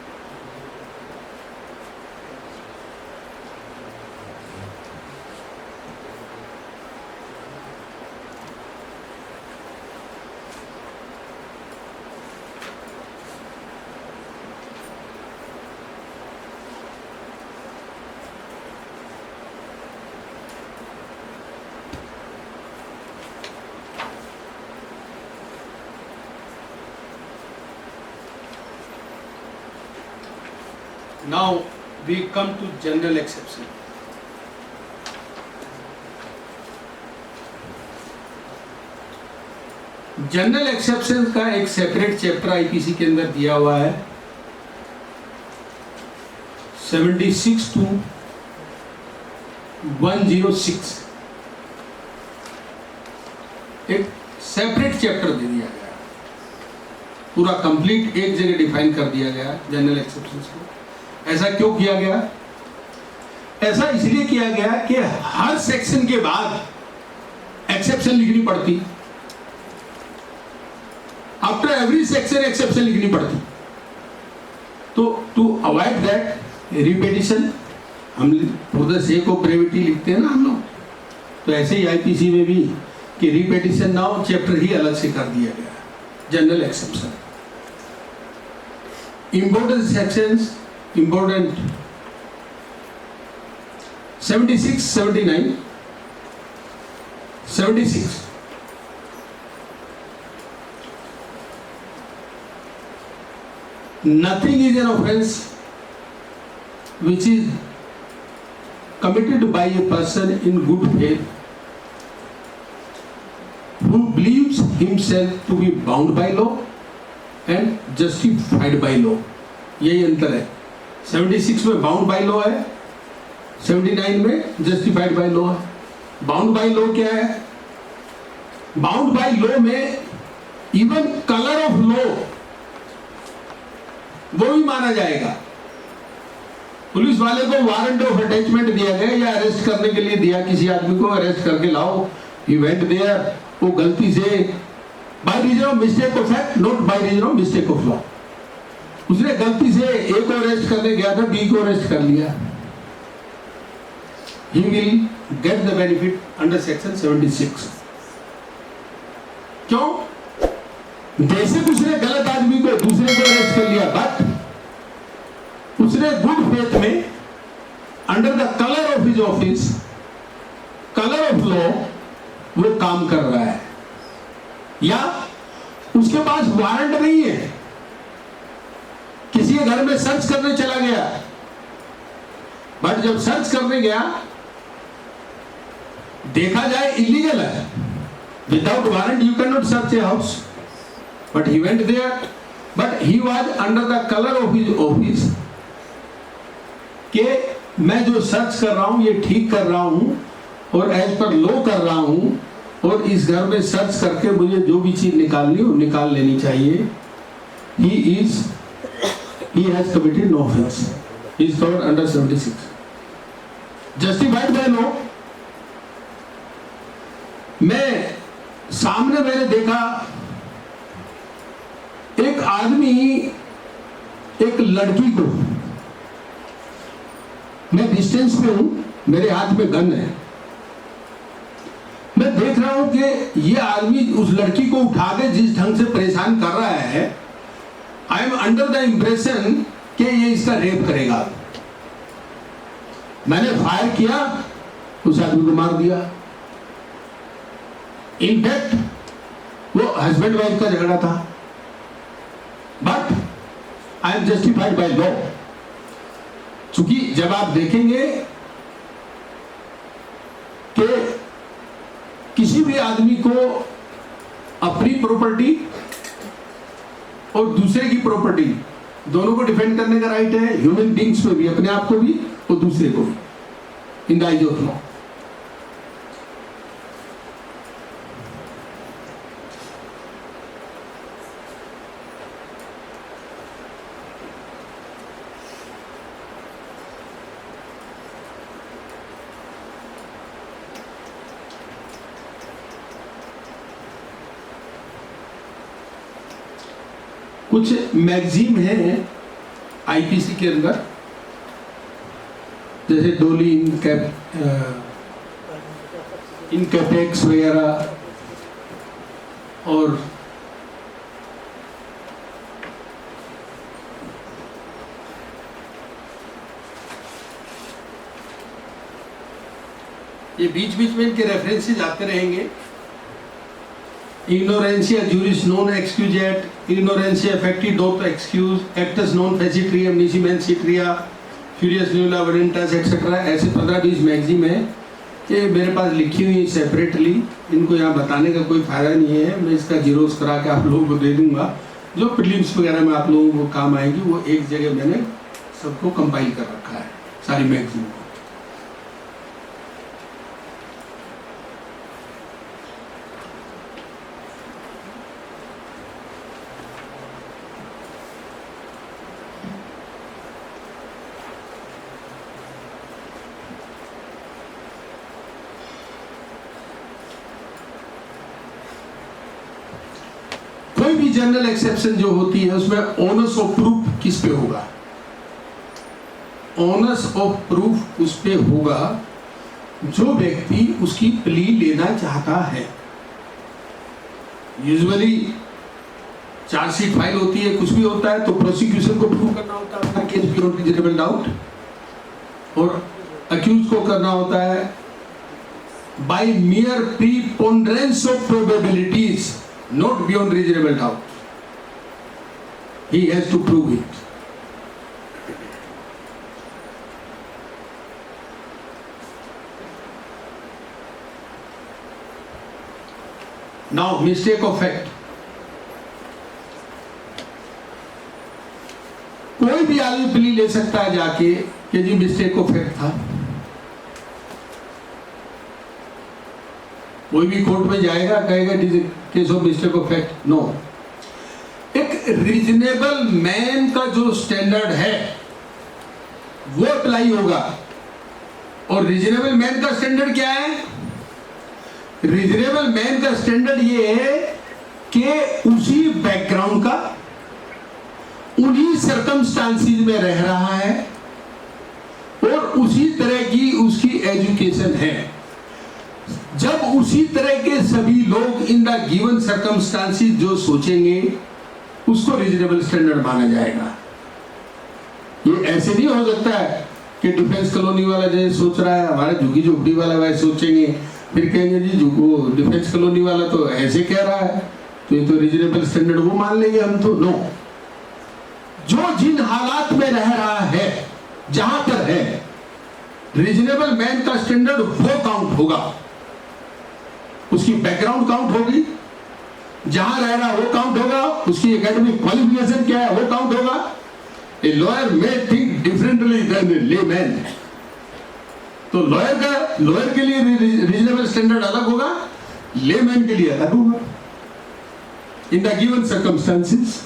Now we come to general exception. General exception का एक सेपरेट चैप्टर आईपीसी के अंदर दिया हुआ है, 76 to 106। एक सेपरेट चैप्टर दे दिया गया, पूरा कंप्लीट एक जगह डिफाइन कर दिया गया जनरल एक्सेप्शंस को। ऐसा क्यों किया गया? ऐसा इसलिए किया गया कि हर सेक्शन के बाद एक्सेप्शन लिखनी पड़ती, आफ्टर एवरी सेक्शन एक्सेप्शन लिखनी पड़ती। तो टू अवॉइड दैट रिपीटिशन, हम for the sake of brevity लिखते हैं ना हम लोग, तो ऐसे ही आईपीसी में भी कि रिपीटिशन ना हो, चैप्टर ही अलग से कर दिया गया है। General exception, important sections, important 76, 79, 76 nothing is an offense which is committed by a person in good faith who believes himself to be bound by law and justified by law। यही अंतर है। 76 में बाउंड बाय लॉ है, 79 में justified by law है। Bound by law क्या है? Bound by law में इवन कलर ऑफ लॉ वो भी माना जाएगा। पुलिस वाले को वारंट ऑफ अटैचमेंट दिया गया या अरेस्ट करने के लिए दिया, किसी आदमी को अरेस्ट करके लाओ, ही वेंट देयर, वो गलती से by reason of mistake of fact, not by reason of mistake of law, उसने गलती से ए को अरेस्ट करने गया था, बी को अरेस्ट कर लिया, he will get the benefit under section 76। क्यों? बेसिक उसने गलत आदमी को, दूसरे को अरेस्ट कर लिया, बट उसने गुड फेथ में under the colour of his office, colour of law वो काम कर रहा है। या उसके पास वारंट नहीं है, किसी के घर में सर्च करने चला गया, बट जब सर्च करने गया देखा जाए इलीगल है, without warrant you can not search a house, but he went there, but he was under the colour of his office के मैं जो सर्च कर रहा हूं ये ठीक कर रहा हूं और एज पर लॉ कर रहा हूं, और इस घर में सर्च करके मुझे जो भी चीज निकालनी हो निकाल लेनी चाहिए। he has committed no offense, he is covered under 76। justified by law, मैंने देखा एक आदमी एक लड़की को, मैं डिस्टेंस पे हूं, मेरे हाथ में गन है, मैं देख रहा हूं कि ये आदमी उस लड़की को उठा के जिस ढंग से परेशान कर रहा है, I am under the impression कि ये इसका रेप करेगा। मैंने फायर किया, उस आदमी को मार दिया। इनफैक्ट वो हस्बैंड वाइफ का झगड़ा था, but I am justified by law. चूंकि जब आप देखेंगे कि किसी भी आदमी को अपनी प्रॉपर्टी और दूसरे की प्रॉपर्टी दोनों को डिफेंड करने का राइट है, ह्यूमन बींग्स में भी, अपने आप को भी और दूसरे को भी, in the eyes of law. कुछ मैगजीन है आईपीसी के अंदर, जैसे डोली इनकैपेक्स वगैरह, और ये बीच बीच में इनके रेफरेंसेस आते रहेंगे। Ignorantia juris non excusat, ignorantia effecti dot excuse, actus non facitrium nisi mancitria, furious nulla vadentas etc. ऐसे 15-20 मैगजीन है कि मेरे पास लिखी हुई सेपरेटली, इनको यहाँ बताने का कोई फायदा नहीं है। मैं इसका जीरोस करा के आप लोगों को दे दूंगा, जो प्रीलिम्स वगैरह में आप लोगों को काम आएगी, वो एक जगह मैंने सबको कंपाइल कर रखा है, सारी मैगजीन को। कोई भी जनरल एक्सेप्शन जो होती है उसमें ऑनर्स ऑफ प्रूफ किस पे होगा? ऑनर्स ऑफ प्रूफ उस पे होगा जो व्यक्ति उसकी प्ली लेना चाहता है, यूजुअली चार्जशीट फाइल होती है, कुछ भी होता है तो प्रोसिक्यूशन को प्रूव करना होता है केस बियॉन्ड रीजनेबल डाउट, और अक्यूज को करना होता है by mere preponderance of probabilities, not beyond reasonable doubt, he has to prove it. Now mistake of fact, कोई भी आदमी प्ली ले सकता है जाके कि जी मिस्टेक ऑफ फैक्ट था, कोई भी कोर्ट में जाएगा कहेगा it is case of mistake of fact, no. एक रीजनेबल मैन का जो स्टैंडर्ड है वो अप्लाई होगा, और रीजनेबल मैन का स्टैंडर्ड क्या है? रीजनेबल मैन का स्टैंडर्ड ये है कि उसी बैकग्राउंड का, उन्हीं सर्कमस्टांसिस में रह रहा है और उसी तरह की उसकी एजुकेशन है। जब उसी तरह के सभी लोग इन द गिवन सर्कमस्टांसिस जो सोचेंगे उसको रीजनेबल स्टैंडर्ड माना जाएगा। ये ऐसे नहीं हो सकता है कि डिफेंस कॉलोनी वाला जैसे सोच रहा है हमारे झुग्गी झोपड़ी वाला वैसे सोचेंगे, फिर कहेंगे जी वो डिफेंस कॉलोनी वाला तो ऐसे कह रहा है तो ये तो रीजनेबल स्टैंडर्ड वो मान लेंगे हम तो। नो, जो जिन हालात में रह रहा है, जहां पर है, रीजनेबल मैन का स्टैंडर्ड वो काउंट होगा, उसकी बैकग्राउंड काउंट होगी, जहां रह रहा वो काउंट होगा, उसकी एकेडमिक क्वालिफिकेशन क्या है वो काउंट होगा। A lawyer may think differently than a layman, तो लॉयर के लिए रीजनेबल स्टैंडर्ड अलग होगा, लेमैन के लिए अलग होगा in the given circumstances.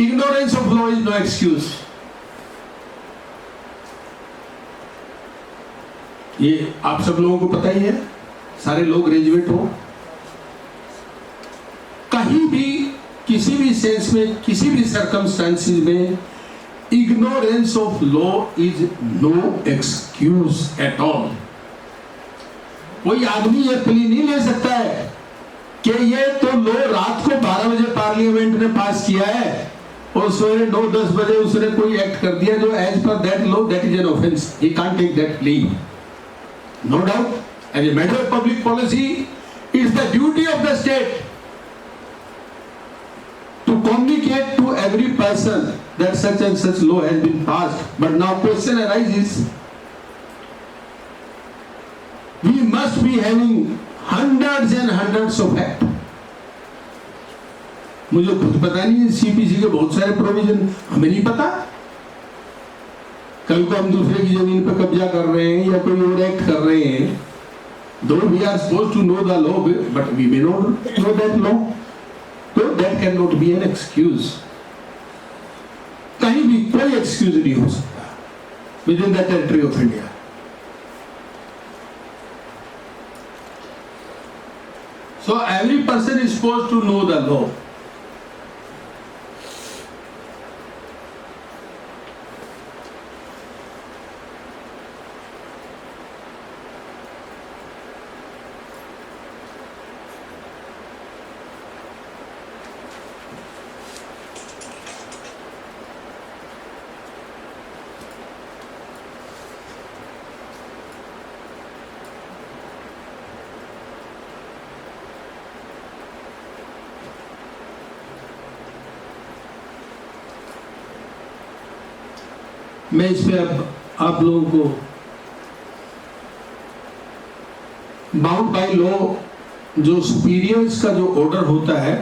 Ignorance of law is no excuse. ये आप सब लोगों को पता ही है, सारे लोग ग्रेजुएट हो, कहीं भी किसी भी सेंस में किसी भी सर्कमस्टेंसेस में ignorance of law is no excuse at all. कोई आदमी ये प्ली नहीं ले सकता है कि ये तो लॉ रात को 12 बजे पार्लियामेंट ने पास किया है और सवेरे 9-10 बजे उसने कोई एक्ट कर दिया जो as per that law that is an offence, he can't take that plea. No doubt, as a matter of public policy it's the duty of the state to communicate to every person that such and such law has been passed. But now question arises, we must be having hundreds and hundreds of act. मुझे खुद पता नहीं है, CPC के बहुत सारे provision हमें नहीं पता। कल को हम दूसरे की जमीन पर कब्जा कर रहे हैं या कोई और एक्ट कर रहे हैं, though we are supposed to know the law, but we may not know that law. So that cannot be an excuse. कहीं भी कोई excuse नहीं हो सकता within the territory of India. So every person is supposed to know the law. मैं इस पे अब आप लोगों को बाउंड बाय लॉ जो सुपीरियर्स का जो ऑर्डर होता है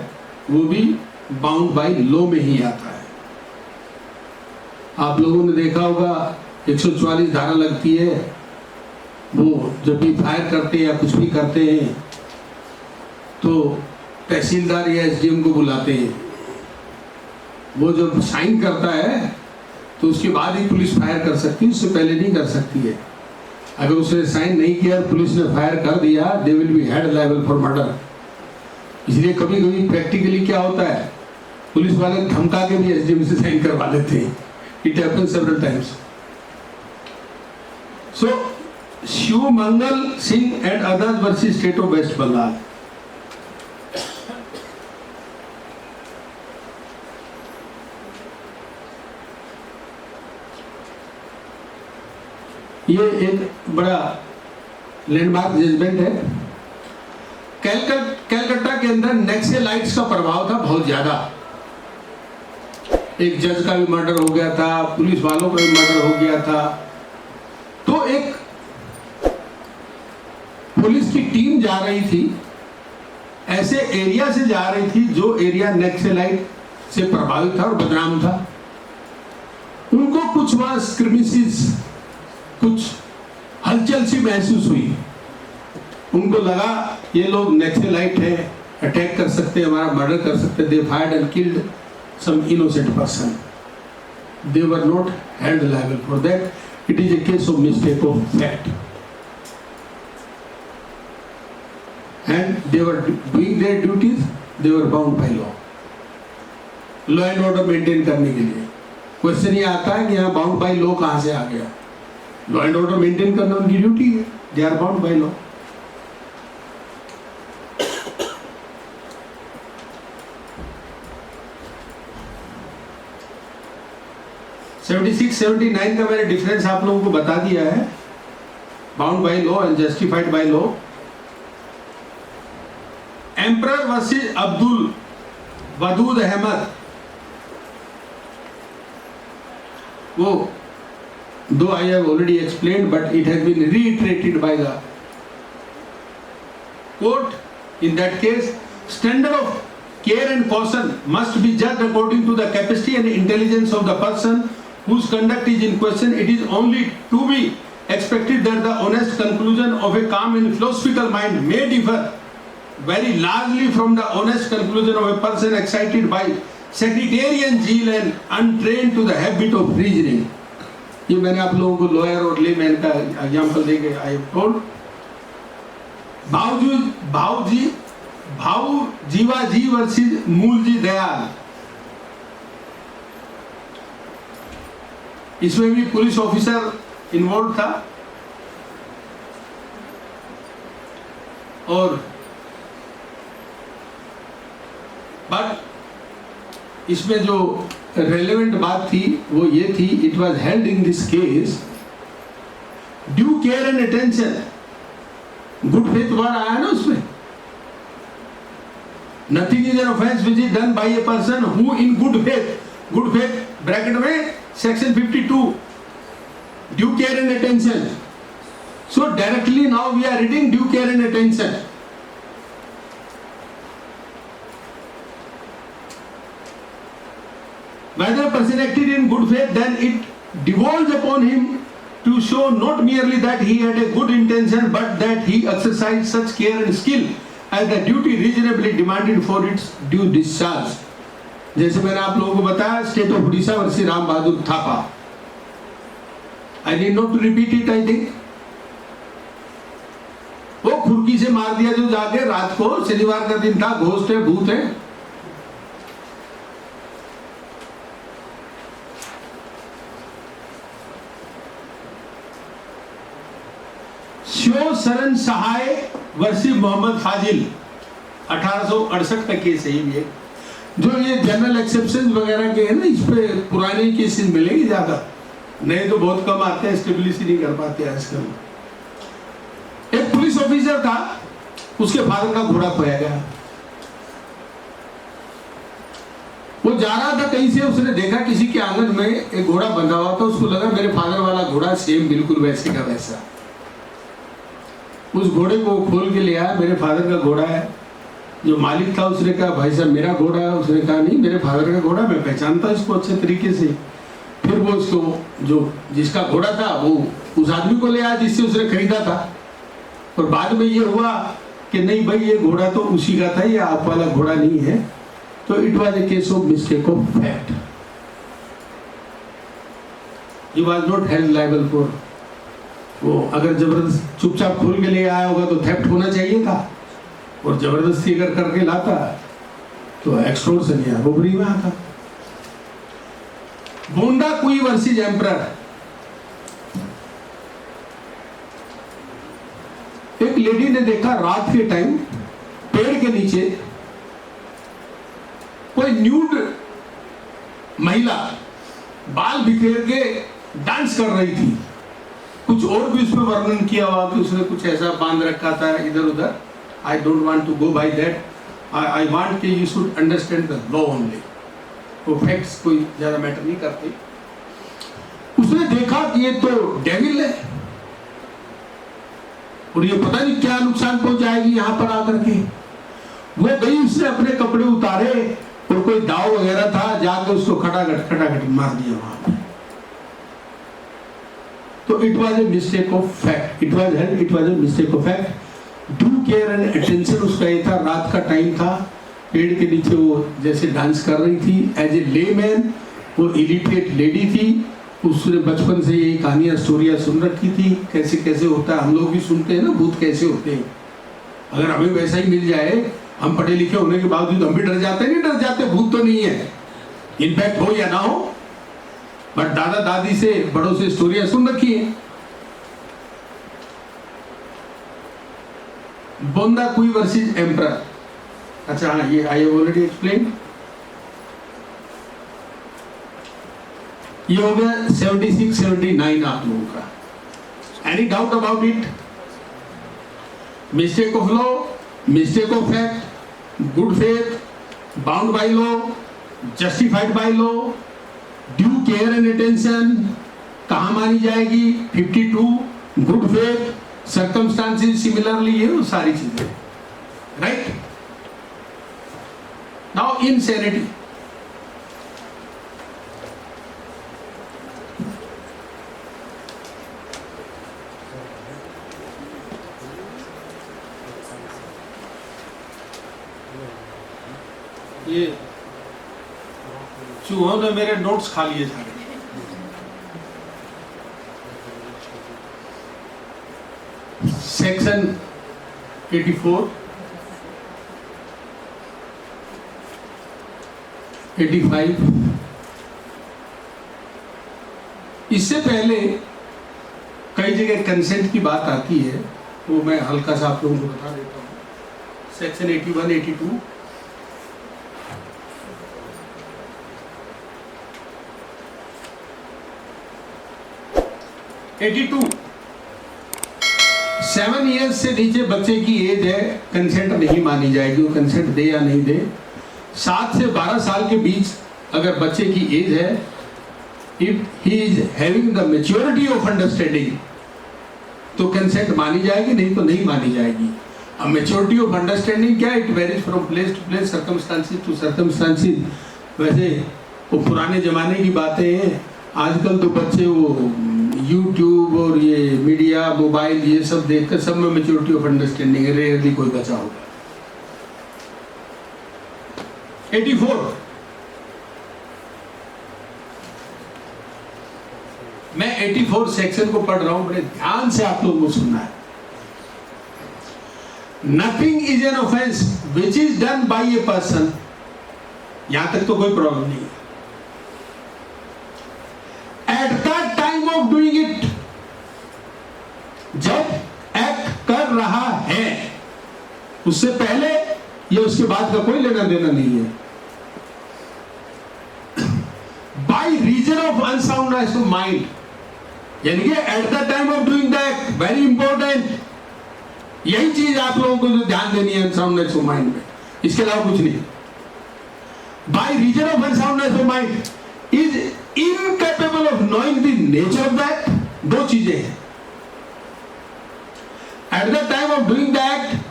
वो भी बाउंड बाय लॉ में ही आता है। आप लोगों ने देखा होगा 144 धारा लगती है, वो जब भी फायर करते हैं या कुछ भी करते हैं तो तहसीलदार या एसडीएम को बुलाते हैं, वो जब साइन करता है तो उसके बाद ही पुलिस फायर कर सकती है, उससे पहले नहीं कर सकती है। अगर उसने साइन नहीं किया, पुलिस ने फायर कर दिया, they will be head liable for murder. इसलिए कभी कभी प्रैक्टिकली क्या होता है, पुलिस वाले धमका के भी एसडीएम से साइन करवा लेते हैं. It happen several times. So Shiv Mangal Singh and others versus state of West Bengal. ये एक बड़ा लैंडमार्क जजमेंट है. कैलकाटा के अंदर नक्सलाइट्स का प्रभाव था बहुत ज्यादा. एक जज का भी मर्डर हो गया था, पुलिस वालों का भी मर्डर हो गया था. तो एक पुलिस की टीम जा रही थी, ऐसे एरिया से जा रही थी जो एरिया नक्सलाइट से प्रभावित था और बदनाम था. उनको कुछ वहां स्क्रिमिसेस, कुछ हलचल सी महसूस हुई. उनको लगा ये लोग नक्सलाइट है, अटैक कर सकते हैं, हमारा मर्डर कर सकते हैं. They fired and killed some innocent person. They were not held liable for that. It is a case of mistake of fact. And they were doing their duties. They were bound by law. Law and order maintain करने के लिए question ये आता है कि यहाँ bound by law कहां से आ गया. लॉ एंड ऑर्डर मेंटेन करना उनकी ड्यूटी है. They are bound by law. (76, 79) का मैंने डिफरेंस आप लोगों को बता दिया है. Bound by law and justified by law. Emperor versus Abdul Wadud Ahmad, वो though I have already explained, but it has been reiterated by the court. In that case, standard of care and caution must be judged according to the capacity and intelligence of the person whose conduct is in question. It is only to be expected that the honest conclusion of a calm and philosophical mind may differ very largely from the honest conclusion of a person excited by sectarian zeal and untrained to the habit of reasoning. ये मैंने आप लोगों को lawyer और layman का example देके I have told. भाऊ Jiwaji versus Mulji Dayal. इसमें भी पुलिस ऑफिसर इन्वॉल्व था और बट इसमें जो रेलेवेंट बात थी वो ये थी, it was held in this case due care and attention. Good faith word आया ना उसमें. Nothing is an offence which is done by a person who in good faith bracket में section 52 due care and attention. So directly now we are reading due care and attention. Whether a person acted in good faith, then it devolves upon him to show not merely that he had a good intention, but that he exercised such care and skill as the duty reasonably demanded for its due discharge. जैसे मैंने आप लोगों को बताया, state of Orissa versus Ram Bahadur Thapa. I need not to repeat it, I think. वो खुरकी से मार दिया जो जाके रात को, शनिवार का दिन था, घोस्ट है, भूत है. शिव शरण सहाय वर्सेस मोहम्मद फाजिल, 1868 का केस है ये. जो ये जनरल एक्सेप्शन वगैरह के हैं ना, इस पे पुराने केसेस मिलेंगे ज्यादा, नए तो बहुत कम आते हैं, स्टेबिलिटी नहीं कर पाते आजकल. एक पुलिस ऑफिसर था, उसके फादर का घोड़ा खोया गया. वो जा रहा था कहीं से, उसने देखा किसी के आंगन में एक घोड़ा बंधा हुआ था. उसको लगा मेरे फादर वाला घोड़ा सेम बिल्कुल वैसे का वैसा. उस घोड़े को खोल के ले आया, मेरे फादर का घोड़ा है. जो मालिक था उसने कहा भाई साहब मेरा घोड़ा है. उसने कहा नहीं मेरे फादर का घोड़ा, मैं पहचानता इसको अच्छे तरीके से. फिर वो उसको जो जिसका घोड़ा था वो उस आदमी को ले आया जिससे उसने खरीदा था. और बाद में ये हुआ कि नहीं भाई ये घोड़ा तो उसी का था, ये आप वाला घोड़ा नहीं है. तो it was a case of mistake of fact. He was not held liable for. वो अगर जबरदस्त चुपचाप खोल के ले आया होगा तो थेफ्ट होना चाहिए था. और जबरदस्ती अगर करके लाता तो एक्सटोर्शन या रोबरी में आता। बोंडा कुई वर्सेस एम्परर, एक लेडी ने देखा रात के टाइम पेड़ के नीचे कोई न्यूड महिला बाल बिखेर के डांस कर रही थी। कुछ और भी उसमें वर्णन किया हुआ कि उसने कुछ ऐसा बांध रखा था इधर उधर। I don't want to go by that, I want कि you should understand the law only. वो फैक्ट्स कोई ज्यादा मैटर नहीं करते। उसने देखा कि ये तो डेविल है और ये पता नहीं क्या नुकसान पहुंचाएगी यहां पर आकर के। वो गई, उसने अपने कपड़े उतारे और कोई दाव वगैरह था, जाके उसको खटाखट मार दिया वहां पे। तो it was a mistake of fact, it was a mistake of fact. Due care and attention उसका ये था। रात का टाइम था, पेड़ के नीचे वो जैसे डांस कर रही थी। एज ए लेमैन वो इलिटरेट लेडी थी, उसने बचपन से यही कहानियां स्टोरियां सुन रखी थी, कैसे कैसे होता है। हम लोग भी सुनते हैं ना भूत कैसे होते हैं। अगर हमें वैसा ही मिल जाए, हम पढ़े लिखे होने के बावजूद हम भी डर जाते हैं। नहीं डर जाते, भूत तो नहीं है, इनफैक्ट हो या ना हो, बट दादा दादी से बड़ों से स्टोरियां सुन रखी है। बोंदा कुई वर्सेस एम्परर, अच्छा हाँ, ये आई हैव ऑलरेडी एक्सप्लेन। ये हो गया 76-79 आप लोगों का। Any doubt about it? Mistake of law, mistake of fact, good faith, bound by law, justified by law, due care and attention कहां मानी जाएगी? 52, गुड फेथ, सर्कमस्टांसेस सिमिलरली, ये वो सारी चीजें, राइट? नाउ इनसैनिटी, ये चूहों ने मेरे नोट्स खा लिए सारे। सेक्शन 84, 85, इससे पहले कई जगह कंसेंट की बात आती है, वो मैं हल्का सा आप लोगों को बता देता हूँ। सेक्शन 81, 82, 82, 7 ईयर्स से नीचे बच्चे की एज है, कंसेंट नहीं मानी जाएगी। वो कंसेंट दे या नहीं दे। 7 से 12 साल के बीच अगर बच्चे की एज है, if he is having the maturity of understanding, तो कंसेंट मानी जाएगी, नहीं तो नहीं मानी जाएगी। अब मैच्योरिटी ऑफ अंडरस्टैंडिंग क्या है? It varies from place to place, circumstances to circumstances. वैसे वो पुराने जमाने की बातें हैं। आजकल तो बच्चे वो यूट्यूब और ये मीडिया, मोबाइल, ये सब देखकर सब में मैच्योरिटी ऑफ अंडरस्टैंडिंग है, रेयरली कोई बचा होगा। 84, मैं 84 सेक्शन को पढ़ रहा हूं, बड़े ध्यान से आप लोगों को सुनना है। Nothing is an offence which is done by a person, यहां तक तो कोई प्रॉब्लम नहीं है। Eight the time of doing it, जब एक्ट कर रहा है, उससे पहले या उसके बाद का कोई लेना देना नहीं है। By reason of unsoundness of mind, यानी कि at the time of doing the act, very important, यही चीज आप लोगों को जो ध्यान देनी है अनसाउंडनेस ऑफ माइंड में, इसके अलावा कुछ नहीं। By reason of unsoundness of mind is incapable of knowing the nature of the act. दो चीजें हैं। At the time of doing the act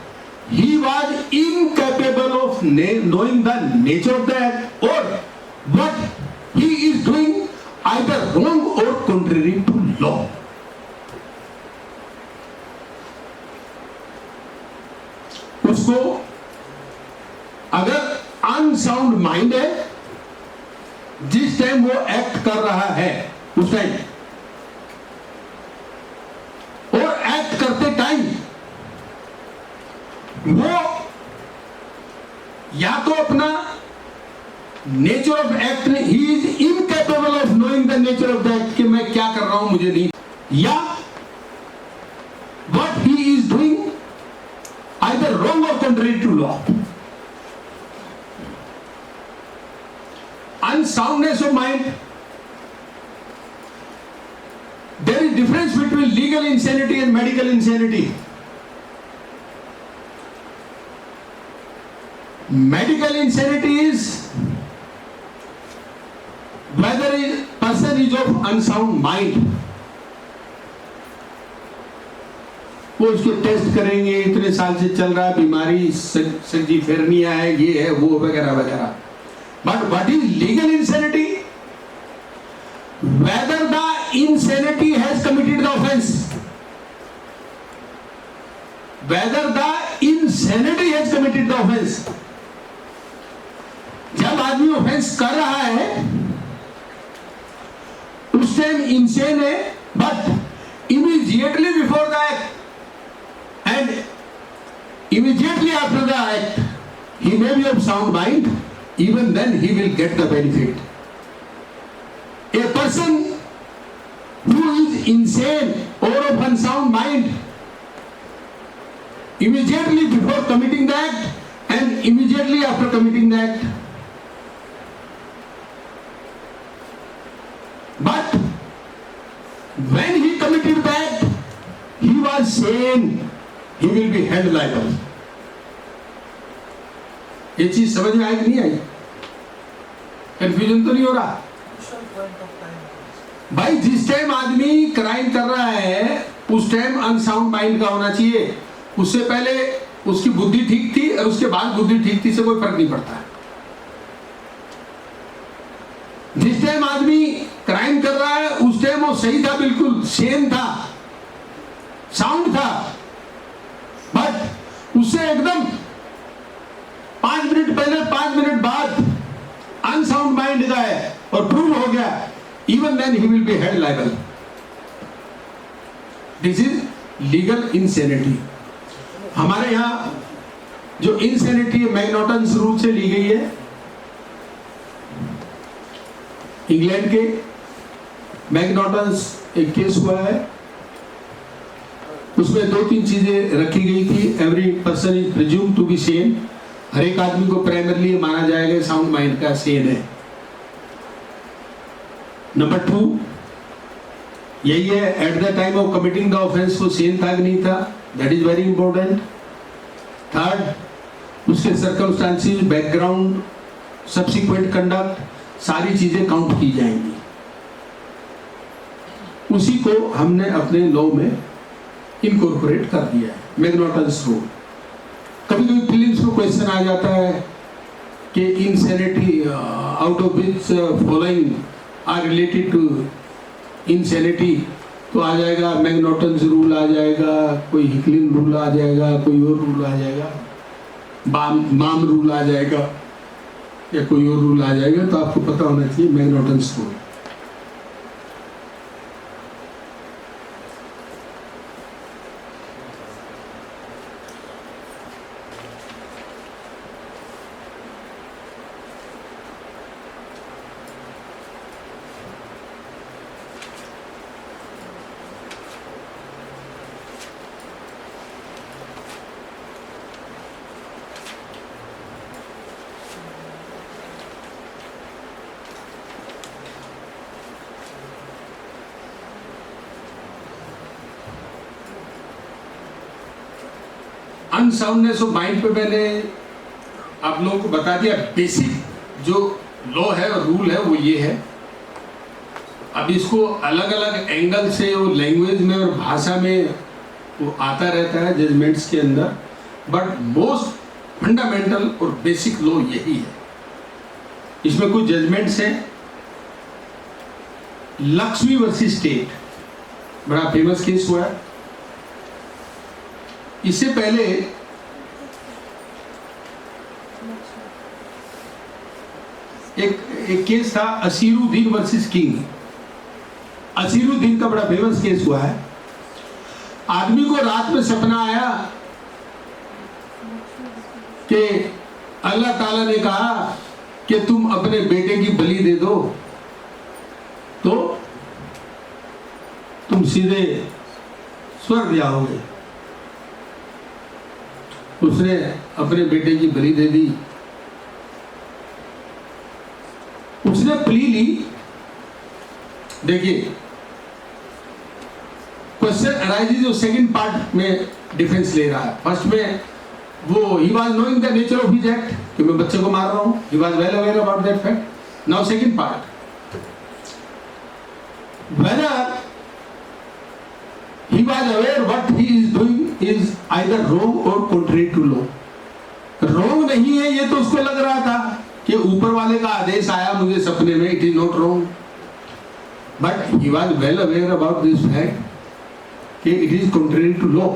he was incapable of knowing the nature of the act or what he is doing either wrong or contrary to law. उसको अगर unsound mind है, जिस time वो act कर रहा है उस time, और एक्ट करते टाइम वो या तो अपना nature of act, he is incapable of knowing the nature of the act कि मैं क्या कर रहा हूं मुझे नहीं, या what he is doing either wrong और contrary to law. Unsoundness of mind. There is difference between legal insanity and medical insanity. Medical insanity is whether a person is of unsound mind. वो उसके test करेंगे, इतने साल से चल रहा है, बीमारी स्किज़ोफ्रेनिया है, ये है वो वगैरह वगैरह. But what is legal insanity? Whether the insanity has committed the offense. Whether the insanity has committed the offense. जब आदमी ऑफेंस कर रहा है उस टाइम इंसेन है, but immediately before the act and immediately after the act he may be of sound mind. Even then he will get the benefit. A person who is insane or of unsound mind, immediately before committing the act and immediately after committing the act, but when he committed the act, he was sane, he will be held liable. ये चीज समझ में आई कि नहीं आई? Confusion तो नहीं हो रहा? भाई जिस टाइम आदमी क्राइम कर रहा है उस टाइम अनसाउंड माइंड का होना चाहिए. उससे पहले उसकी बुद्धि ठीक थी और उसके बाद बुद्धि ठीक थी से कोई फर्क नहीं पड़ता. जिस टाइम आदमी क्राइम कर रहा है उस टाइम वो सही था, बिल्कुल सेम था, साउंड था, बट उससे एकदम 5 मिनट पहले 5 मिनट बाद अनसाउंड माइंड का है और प्रूव हो गया, even then he will be held liable. This is legal insanity. हमारे यहां जो इंसेनिटी मैग्नोटन्स रूल से ली गई है, इंग्लैंड के मैग्नोटन्स एक केस हुआ है, उसमें 2-3 चीजें रखी गई थी. Every person is presumed to be sane. हर एक आदमी को प्राइमरली माना जाएगा साउंड माइंड का सेन है. नंबर 2 यही है, eight the time of committing the offence वो सेन था कि नहीं था, that is very important. Third, उसके सर्कमस्टांसेस, बैकग्राउंड, सब्सिक्वेंट कंडक्ट, सारी चीजें काउंट की जाएंगी. उसी को हमने अपने लॉ में इनकॉर्पोरेट कर दिया है, मैग्नोटन्स रूल. कभी कभी फिल्म्स में क्वेश्चन आ जाता है कि insanity out of which following are related to insanity, तो आ जाएगा मैग्नोटन्स रूल आ जाएगा, कोई हिकलिन रूल आ जाएगा, कोई और रूल आ जाएगा, बाम रूल आ जाएगा या कोई और रूल आ जाएगा. तो आपको पता होना चाहिए मैग्नोटन्स रूल. अनसाउंडनेस ऑफ माइंड पे मैंने आप लोगों को बता दिया. बेसिक जो लॉ है और रूल है वो ये है. अब इसको अलग अलग एंगल से वो लैंग्वेज में और भाषा में वो आता रहता है जजमेंट्स के अंदर, बट मोस्ट फंडामेंटल और बेसिक लॉ यही है. इसमें कुछ जजमेंट्स हैं. लक्ष्मी वर्सेस स्टेट बड़ा फेमस केस हुआ है. इससे पहले एक केस था असीरुद्दीन वर्सेस किंग. असीरुद्दीन का बड़ा फेमस केस हुआ है. आदमी को रात में सपना आया कि अल्लाह ताला ने कहा कि तुम अपने बेटे की बलि दे दो तो तुम सीधे स्वर्ग जाओगे। उसने अपने बेटे की बलि दे दी, उसने प्ली ली। देखिए क्वेश्चन अराइजेस जो सेकंड पार्ट में डिफेंस ले रहा है। फर्स्ट में वो he was knowing the nature of his act कि मैं बच्चे को मार रहा हूं, he was well aware about that fact. Now second part, whether he was aware what he is doing is either wrong or contrary to law। wrong नहीं है ये तो उसको लग रहा था कि ऊपर वाले का आदेश आया मुझे सपने में, it is not wrong, but he was well aware about this fact कि it is contrary to law,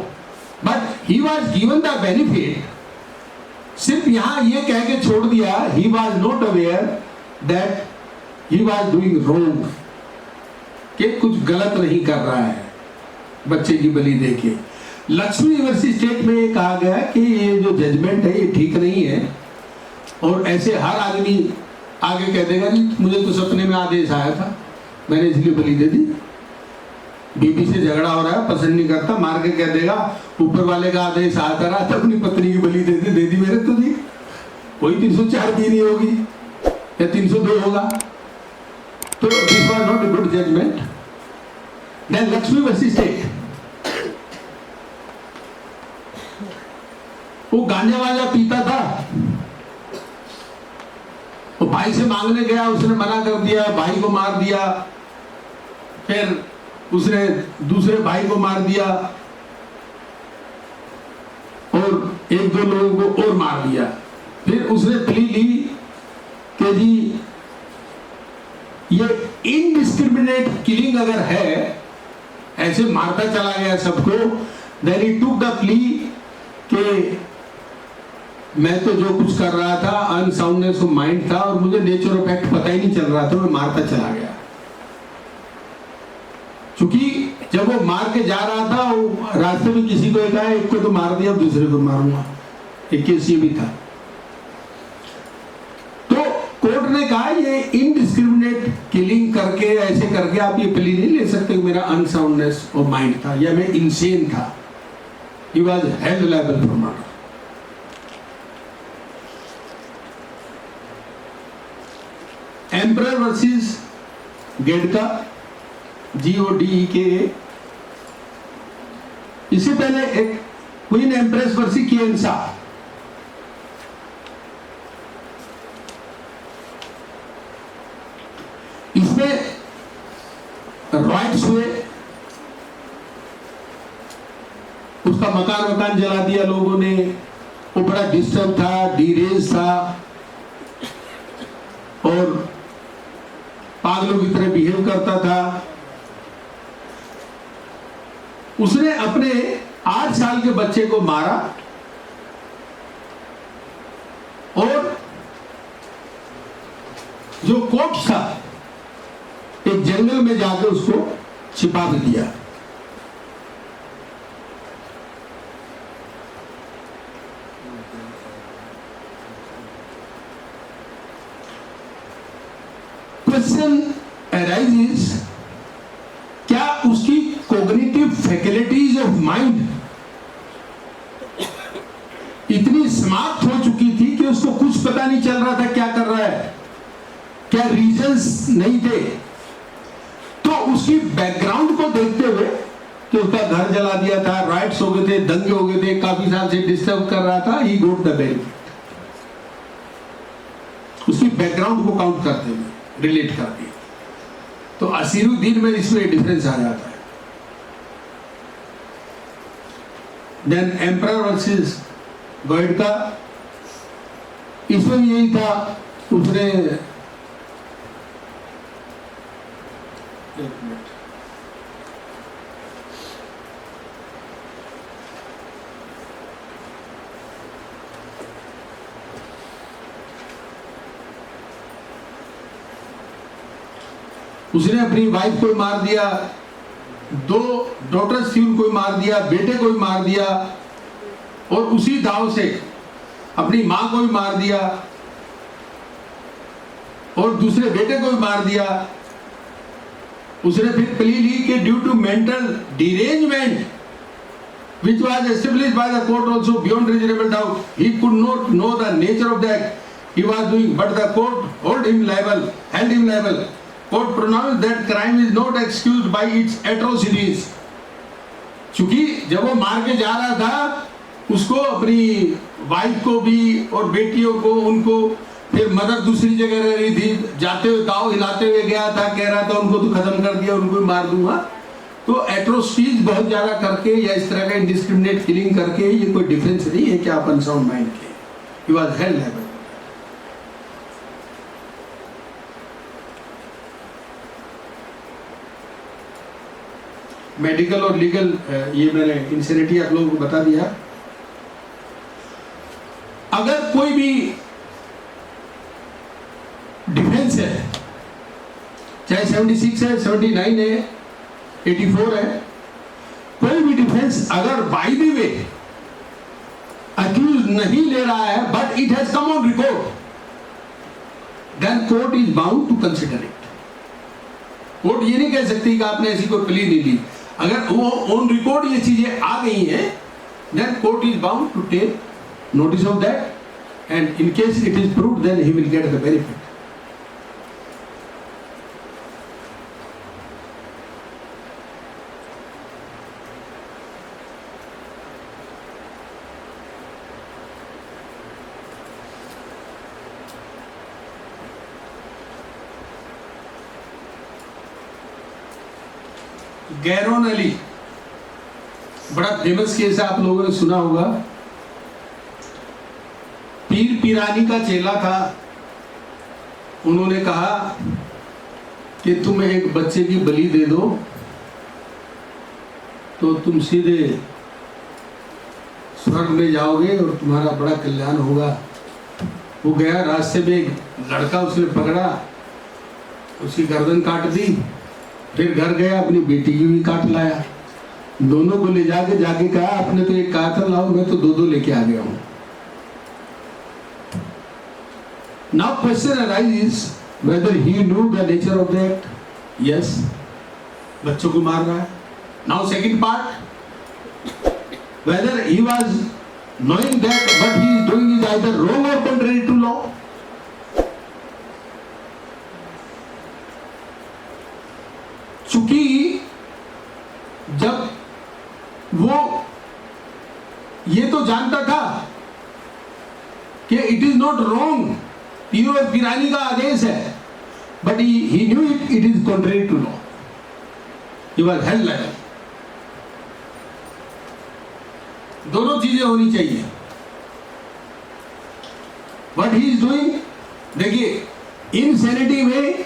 but he was given the benefit। सिर्फ यहाँ ये कह के छोड़ दिया he was not aware that he was doing wrong, कि कुछ गलत नहीं कर रहा है बच्चे की बलि देके। लक्ष्मी यूनिवर्सिटी स्टेट में ये कहा गया कि ये जो जजमेंट है ये ठीक नहीं है, और ऐसे हर आदमी आगे कह देगा जी मुझे तो सपने में आदेश आया था मैंने इसलिए बलि दे दी। बीबी से झगड़ा हो रहा है, पसंद नहीं करता, मार के कह देगा ऊपर वाले का आदेश आता रहा था अपनी पत्नी की बलि दे दी मेरे तो दी, वही 304 की नहीं होगी या 302 होगा। तो this was not a good judgment. Then Lakshmi university state, वो गांजा वाजा पीता था, वो भाई से मांगने गया, उसने मना कर दिया, भाई को मार दिया, फिर उसने दूसरे भाई को मार दिया और एक दो लोगों को और मार दिया। फिर उसने प्ली ली कि जी ये इनडिस्क्रिमिनेट किलिंग अगर है, ऐसे मारता चला गया सबको, then he took the plea कि मैं तो जो कुछ कर रहा था अनसाउंडनेस ऑफ माइंड था और मुझे नेचर ऑफ एक्ट पता ही नहीं चल रहा था, मैं मारता चला गया। क्योंकि जब वो मार के जा रहा था वो रास्ते में किसी को एक को तो मार दिया, दूसरे को मारूंगा, एक केस ये भी था। तो कोर्ट ने कहा ये इनडिस्क्रिमिनेट किलिंग करके ऐसे करके आप ये प्ली नहीं ले सकते, मेरा अनसाउंडनेस ऑफ माइंड था या मैं इनसेन था। He was held liable for murder. Emperor versus Gedka, GODEKA। इससे पहले एक क्वीन एम्प्रेस वर्सेस किएंसा, इसमें राइट्स हुए, उसका मकान जला दिया लोगों ने, वो बड़ा डिस्टर्ब था, डीरेज था और पागलों की तरह बिहेव करता था। उसने अपने 8 साल के बच्चे को मारा और जो कोर्ट था एक जंगल में जाकर उसको छिपा भी दिया। क्वेश्चन अराइजेस, क्या उसकी कॉग्निटिव फैकल्टीज ऑफ माइंड इतनी समाप्त हो चुकी थी कि उसको कुछ पता नहीं चल रहा था क्या कर रहा है, क्या रीजंस नहीं थे। तो उसकी बैकग्राउंड को देखते हुए कि उसका घर जला दिया था, राइट्स हो गए थे, दंगे हो गए थे, काफी साल से डिस्टर्ब कर रहा था, ही गोट द बेनिफिट। उसकी बैकग्राउंड को काउंट करते हुए रिलेट करती है। तो असीरुद्दीन में इसमें डिफरेंस आ जाता है। देन एम्परर वर्सेस गोयडका, इसमें यही था, उसने अपनी वाइफ को मार दिया, 2 डॉटर्स थी उनको मार दिया, बेटे को भी मार दिया और उसी दाव से अपनी मां को भी मार दिया और दूसरे बेटे को भी मार दिया। उसने फिर प्ली ली कि due to mental derangement which was established by the court also beyond reasonable doubt, he could not know the nature of the act he was doing, but the court held him liable. Court pronounced that crime is not excused by its atrocities. चूंकि जब वो मार के जा रहा था, उसको अपनी वाइफ को भी और बेटियों को, उनको, फिर मदर दूसरी जगह रह रही थी, जाते हुए दाव हिलाते हुए गया था, कह रहा था उनको तो खत्म कर दिया, उनको भी मार दूंगा। तो एट्रोसिटीज बहुत ज्यादा करके या इस तरह का इंडिस्क्रिमिनेट किलिंग करके ये कोई डिफेंस नहीं है कि आप अनसाउंड माइंड के। ही वाज हेल्ड लायबल। मेडिकल और लीगल ये मैंने इंसिनिटी आप लोगों को बता दिया। अगर कोई भी डिफेंस है, चाहे 76 है, 79 है, 84 है, कोई भी डिफेंस अगर बाय द वे अक्यूज नहीं ले रहा है but it has come on record, then court is bound to consider it. Court ये नहीं कह सकती कि आपने ऐसी कोई प्ली नहीं ली। अगर वो ऑन रिकॉर्ड ये चीजें आ गई हैं, then court is bound to take notice of that and in case it is proved then he will get the benefit. Geron Ali बड़ा फेमस केस है, आप लोगों ने सुना होगा। पीर पीरानी का चेला था। उन्होंने कहा कि तुम एक बच्चे की बलि दे दो तो तुम सीधे स्वर्ग में जाओगे और तुम्हारा बड़ा कल्याण होगा। वो गया, रास्ते में एक लड़का उसने पकड़ा, उसकी गर्दन काट दी, फिर घर गया, अपनी बेटी की भी काट लाया। दोनों को ले जाके कहा आपने तो एक कहा था लाओ, मैं तो दो लेके आ गया हूं। Now question arises weather he new the nature of the act. Yes, बच्चों को मार रहा है। Now second part, weather he was knowing that what he is doing is either wrong और कंट्री टू लॉ। चूंकि जब वो ये तो जानता था कि इट इज नॉट रॉन्ग, पीर और पीरानी का आदेश है, but he knew it is contrary to law, he was held liable. दोनों चीजें होनी चाहिए। व्हाट ही इज डूइंग, देखिए, इनसैनिटी में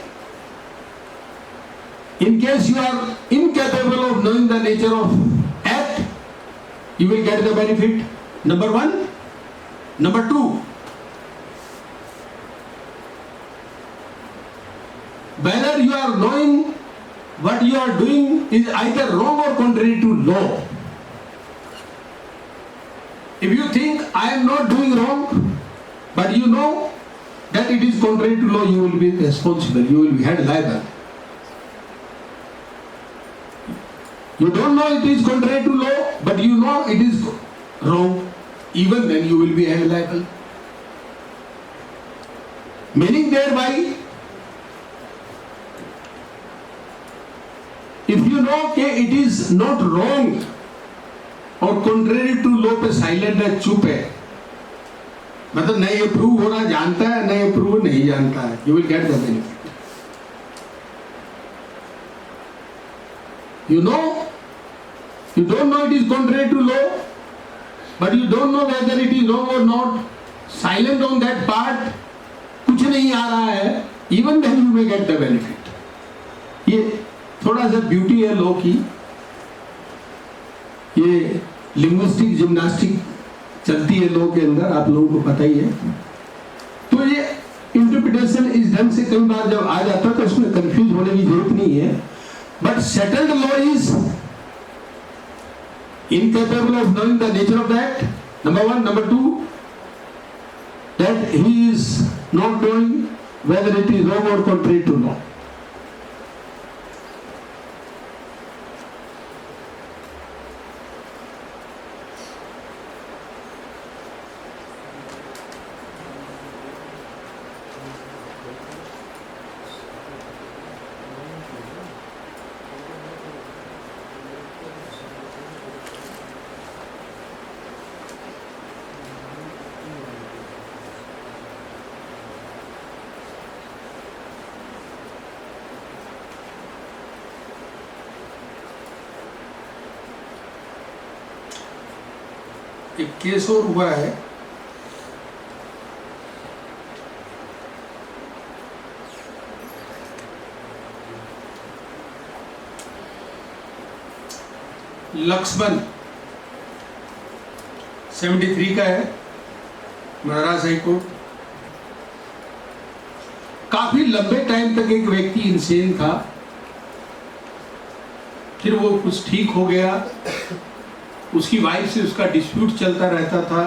in case you are incapable of knowing the nature of act, you will get the benefit, number 1. Number 2, whether you are knowing what you are doing is either wrong or contrary to law. If you think I am not doing wrong, but you know that it is contrary to law, you will be responsible, you will be held liable. You don't know it is contrary to law, but you know it is wrong. Even then you will be held liable. Meaning thereby, if you know कि it is not wrong और contrary to law पे silent है, चुप है, मतलब नहीं approve होना जानता है, नहीं अप्रूव नहीं जानता है, you will get the benefit. You know, you don't know it is contrary to law, but you don't know whether it is wrong or not. Silent on that part, कुछ नहीं आ रहा है, even then you may get the benefit. ये थोड़ा सा beauty है law की। ये लिंग्विस्टिक जिम्नास्टिक चलती है लॉ के अंदर, आप लोगों को पता ही है। तो ये इंटरप्रिटेशन इस ढंग से कई बार जब आ जाता है तो उसमें कंफ्यूज होने की जरूरत नहीं है। But settled law is incapable of knowing the nature of the act, number 1. Number 2, that he is not knowing whether it is wrong or contrary to law. एक केस और हुआ है, लक्ष्मण 73 का है, महाराष्ट्र हाई कोर्ट। काफी लंबे टाइम तक एक व्यक्ति इंसेन था, फिर वो कुछ ठीक हो गया, उसकी वाइफ से उसका डिस्प्यूट चलता रहता था,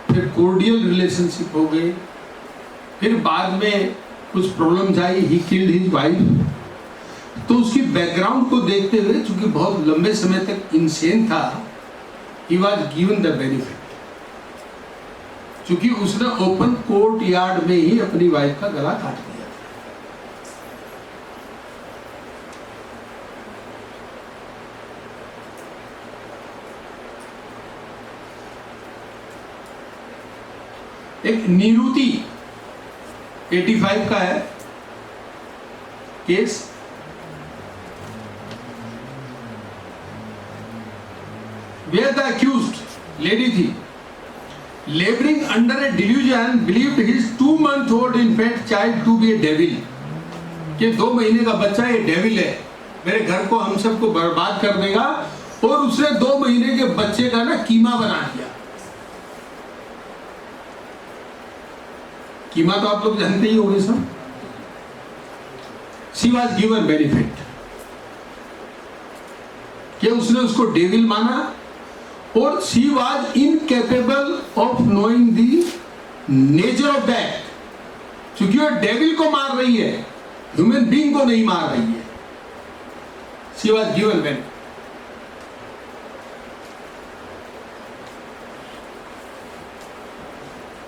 फिर कोर्डियल रिलेशनशिप हो गई, फिर बाद में कुछ problems I, he killed his wife. तो उसकी बैकग्राउंड को देखते हुए, चूंकि बहुत लंबे समय तक इंसेन था, he was given the benefit, क्योंकि उसने ओपन कोर्ट यार्ड में ही अपनी वाइफ का गला काट दिया। एक निरुति 85 का है case, where the accused lady थी, laboring under a delusion, believed his 2-month-old infant child to be a devil, कि 2 महीने का बच्चा ये डेविल है, मेरे घर को हम सबको बर्बाद कर देगा, और उसने 2 महीने के बच्चे का ना कीमा बना दिया। कीमा तो आप लोग जानते ही होंगे सब। शी वॉज गिवन बेनिफिट, कि उसने उसको डेविल माना, और she was incapable of knowing the nature of that, क्योंकि वो डेविल को मार रही है, ह्यूमन बीइंग को नहीं मार रही है। She was given benefit.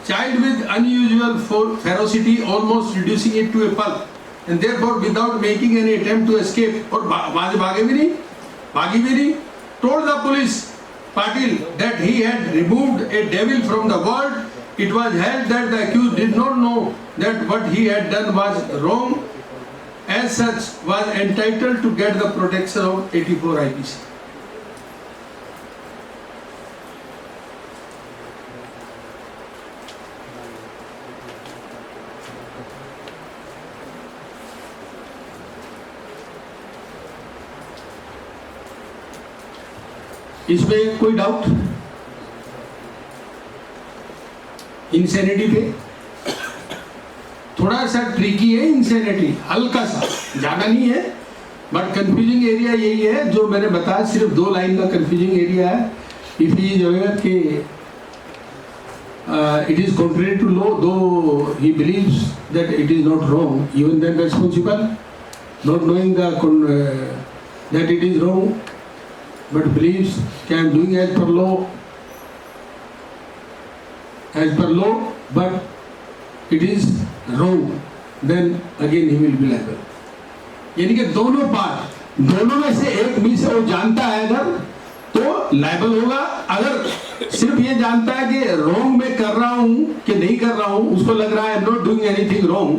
Child with unusual ferocity, almost reducing it to a pulp, and therefore without making any attempt to escape, और भागे भी नहीं, भागी भी नहीं, told the police Patil that he had removed a devil from the world. It was held that the accused did not know that what he had done was wrong, as such was entitled to get the protection of 84 IPC. इसमें कोई doubt? Insanity पे थोड़ा सा tricky है, insanity हल्का सा, ज्यादा नहीं है, बट कंफ्यूजिंग एरिया यही है जो मैंने बताया, सिर्फ 2 लाइन का कंफ्यूजिंग एरिया है। इफ ही इज अवेयर कि it is contrary to law, though he believes that it is not wrong, even then responsible, not knowing that it is wrong, but believes that I am doing as per law, but it is wrong, then again he will be liable. यानी कि दोनों part, दोनों में से एक में से वो जानता है अगर, तो लाइबल होगा। अगर सिर्फ ये जानता है कि रॉन्ग में कर रहा हूँ कि नहीं कर रहा हूँ, उसको लग रहा है I am not doing anything wrong,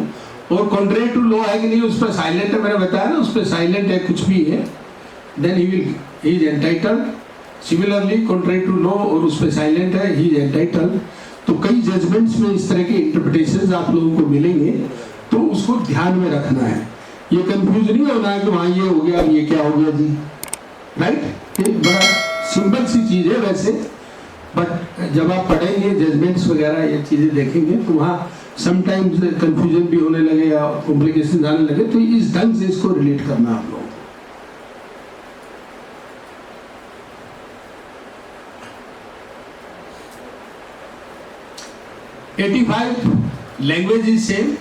और कॉन्ट्रेरी टू लॉ है कि नहीं, उस पर साइलेंट है, मैंने बताया ना, उस पर साइलेंट है, कुछ भी है, then he is entitled. Similarly, contrary to law और उस पे साइलेंट है, he is entitled. तो कई जजमेंट्स में इस तरह के इंटरप्रिटेशंस आप लोगों को मिलेंगे, तो उसको ध्यान में रखना है। ये कंफ्यूज नहीं होना है कि वहाँ ये हो गया, ये क्या हो गया जी, राइट? ये बड़ा सिंपल सी चीज़ है वैसे, बट जब आप पढ़ेंगे जजमेंट्स वगैरह ये चीज़ें देखेंगे, तो वहाँ समटाइम्स कंफ्यूजन भी होने लगे या कॉम्प्लिकेशन आने लगे, तो इस ढंग से इसको रिलेट करना आप लोग। 85 language is same,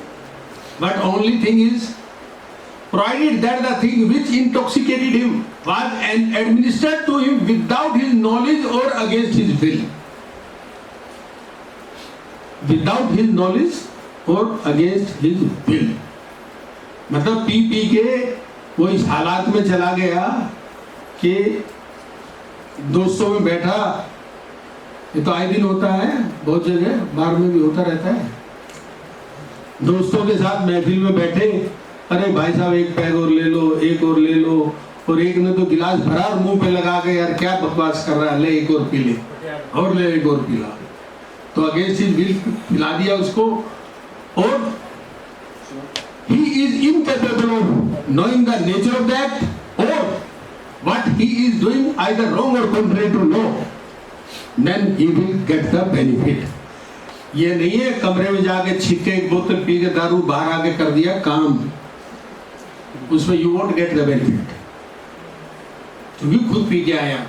but only thing is, provided that the thing which intoxicated him was administered to him without his knowledge or against his will. Without his knowledge or against his will. मतलब P के वो इस हालात में चला गया कि दोस्तों में बैठा, ये तो आए दिन होता है बहुत जगह, बार में भी होता रहता है, दोस्तों के साथ महफिल में बैठे, अरे भाई साहब एक पैग और ले लो, एक और ले लो, और एक ने तो गिलास भरा और मुंह पे लगा के यार क्या बकवास कर रहा है, ले एक और पी ले, और ले एक और पिला, तो अगेंस्ट हिज विल पिला दिया उसको, और he is incapable of knowing the nature of that or what he is doing either wrong or contrary to know, then he will get the benefit. ये नहीं है कमरे में जाके छीक के एक बोतल पी के दारू बाहर आके कर दिया काम, उसमें you won't get the benefit, क्योंकि खुद पी के आया।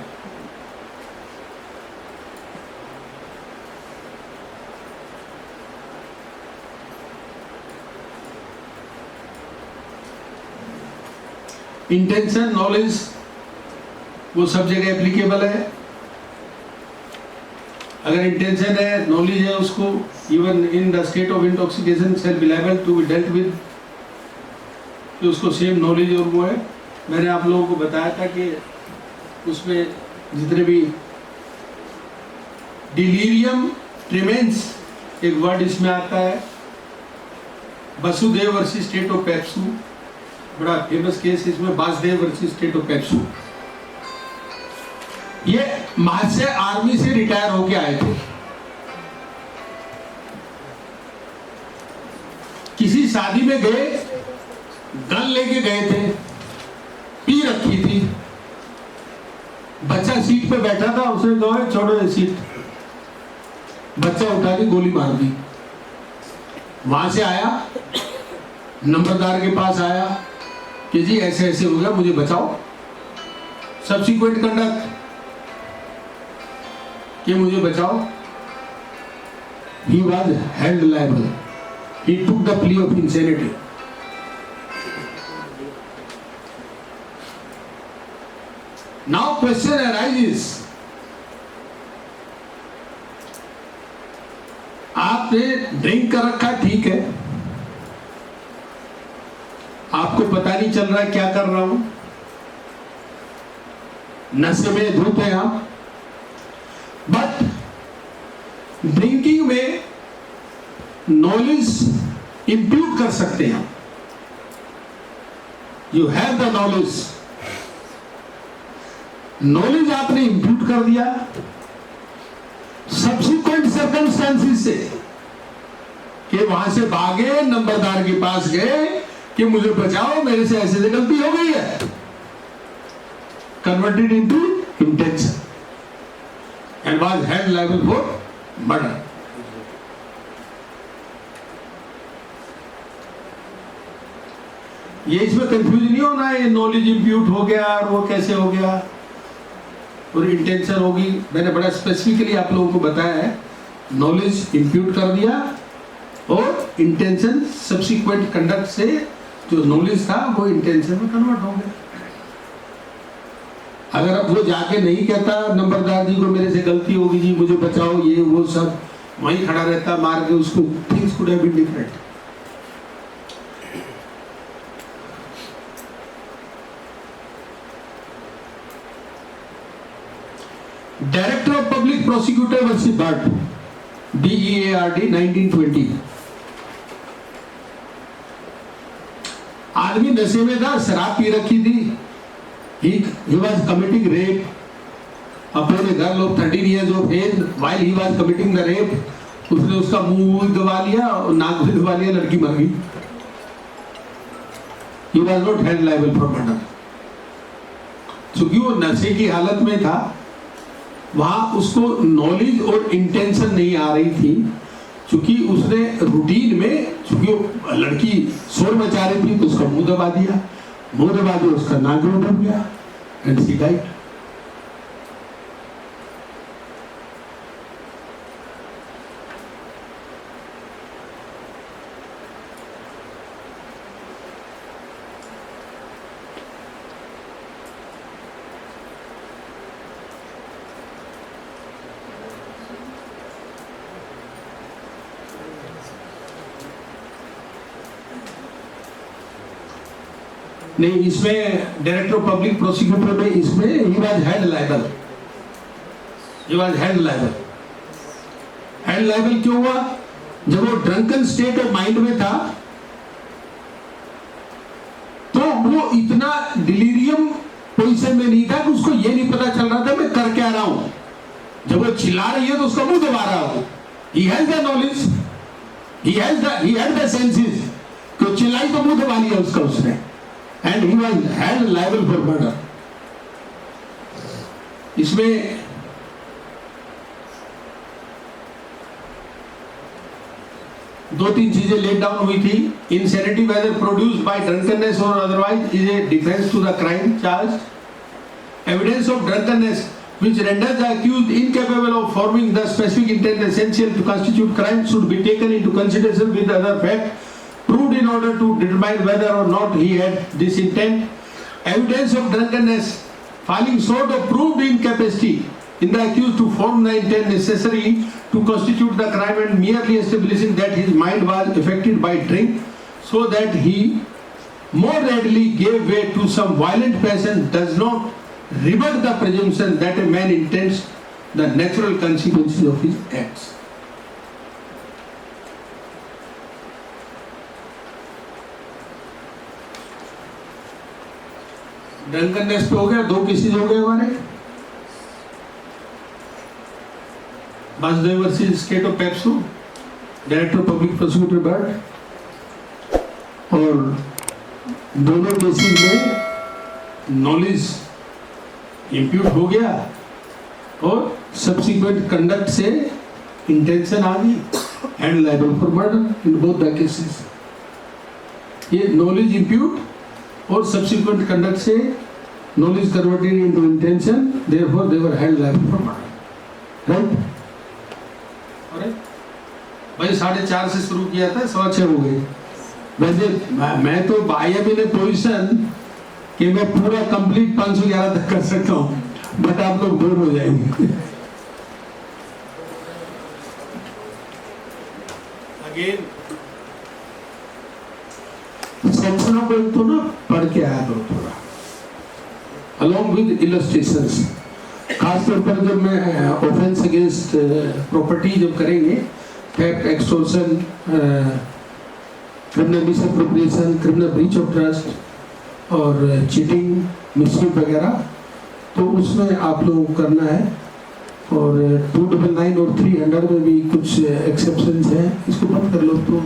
इंटेंशन नॉलेज वो सब जगह एप्लीकेबल है। अगर इंटेंशन है, नॉलेज है, उसको even in the state of intoxication shall be liable to be dealt with, तो उसको सेम नॉलेज और वो है। मैंने आप लोगों को बताया था कि उसमें जितने भी डिलीरियम ट्रिमेंस एक वर्ड इसमें आता है, Vasudev versus state of PEPSU, बड़ा फेमस केस इसमें, Vasudev versus state of PEPSU. ये महर्षि आर्मी से रिटायर होके आए थे, किसी शादी में गए, गन लेके गए थे, पी रखी थी, बच्चा सीट पे बैठा था, उसने कहा छोड़ो ये सीट, बच्चा उठा के गोली मार दी। वहां से आया, नंबरदार के पास आया कि जी ऐसे ऐसे हो गया, मुझे बचाओ। सब्सिक्वेंट कंडक्ट कि मुझे बचाओ। He was held liable. He took the plea of insanity. Now question arises, आपने ड्रिंक कर रखा, ठीक है, आपको पता नहीं चल रहा है क्या कर रहा हूं, नशे में धूत है आप, बट ड्रिंकिंग में नॉलेज इंप्यूट कर सकते हैं। You have the knowledge, knowledge आपने इंप्यूट कर दिया, सब्सिक्वेंट सर्कमस्टेंसेस से कि वहां से भागे, नंबरदार के पास गए कि मुझे बचाओ, मेरे से ऐसे गलती हो गई है, converted into intention and was held liable for murder. ये इसमें कंफ्यूज नहीं होना है, नॉलेज इंप्यूट हो गया और वो कैसे हो गया और इंटेंशन होगी। मैंने बड़ा स्पेसिफिकली आप लोगों को बताया है, नॉलेज इंप्यूट कर दिया और इंटेंशन सब्सिक्वेंट कंडक्ट से जो नॉलेज था वो इंटेंशन में कन्वर्ट हो गया। अगर अब वो जाके नहीं कहता नंबरदार जी को मेरे से गलती होगी जी, मुझे बचाओ, ये वो सब, वहीं खड़ा रहता मार के उसको, things could have been different. Director of public prosecutor versus Beard, DEARD 1920। आदमी नशे में था, शराब पी रखी थी, he was committing rape upon a girl of 13 years of age while he was committing the rape। उसने उसका मुंह दबा लिया और नाक भी दबा लिया, लड़की मर गई। He was not held liable for murder। चूंकि वो नशे की हालत में था, वहां उसको नॉलेज और इंटेंशन नहीं आ रही थी, चूंकि उसने रूटीन में, चूंकि वो लड़की शोर मचा रही थी तो उसका मुंह दबा दिया, मुंह दबा दिया, उसका नाक भी दब गया एंड शी डाइड। नहीं, इसमें डायरेक्टर ऑफ पब्लिक प्रोसिक्यूटर में इसमें he was head liable, he was head liable. Head liable क्यों हुआ? जब वो ड्रंकन स्टेट ऑफ माइंड में था तो वो इतना डिलीरियम पोजीशन में नहीं था कि उसको ये नहीं पता चल रहा था मैं कर क्या रहा हूं। जब वो चिल्ला रही है तो उसका मुंह दबा रहा हो। He has the knowledge, he had the senses, तो चिल्लाई तो मुंह दबा लिया उसका उसने, and he was held liable for murder। इसमें दो तीन चीजें लेट डाउन हुई थी। Insanity whether produced by drunkenness or otherwise is a defense to the crime charged. Evidence of drunkenness which renders the accused incapable of forming the specific intent essential to constitute crime should be taken into consideration with other facts proved in order to determine whether or not he had this intent. Evidence of drunkenness falling short of proved incapacity in the accused to form the intent necessary to constitute the crime and merely establishing that his mind was affected by drink so that he more readily gave way to some violent passion does not rebut the presumption that a man intends the natural consequences of his acts. Drunkenness पे हो गया, दो cases हो गए हमारे, Vasudev versus state of PEPSU, director public prosecutor bird, और दोनों cases में नॉलेज इंप्यूट हो गया और सब्सिक्वेंट कंडक्ट से इंटेंशन आ गई, and liable for murder in both the cases. ये नॉलेज इंप्यूट और सब्सिक्वेंट कंडक्ट से knowledge converted into intention, therefore they were held liable for murder. Right? अरे भाई 4:30 से शुरू किया था, 6:15 हो गए। वैसे मैं तो बाय एम इन ए पोजीशन कि मैं पूरा कंप्लीट 511 तक कर सकता हूं, बट आप लोग बोर हो जाएंगे। अगेन सेक्शनों को एक तो ना पढ़ के आया करो थोड़ा, अलॉन्ग विद इलस्ट्रेशंस। खासतौर पर जब मैं ऑफेंस अगेंस्ट प्रॉपर्टी जब करेंगे, theft, extortion, criminal misappropriation, criminal breach of trust और चीटिंग, मिसयूज वगैरह, तो उसमें आप लोगों को करना है। और 299 और 300 में भी कुछ एक्सेप्शंस हैं, इसको बंद कर लो तो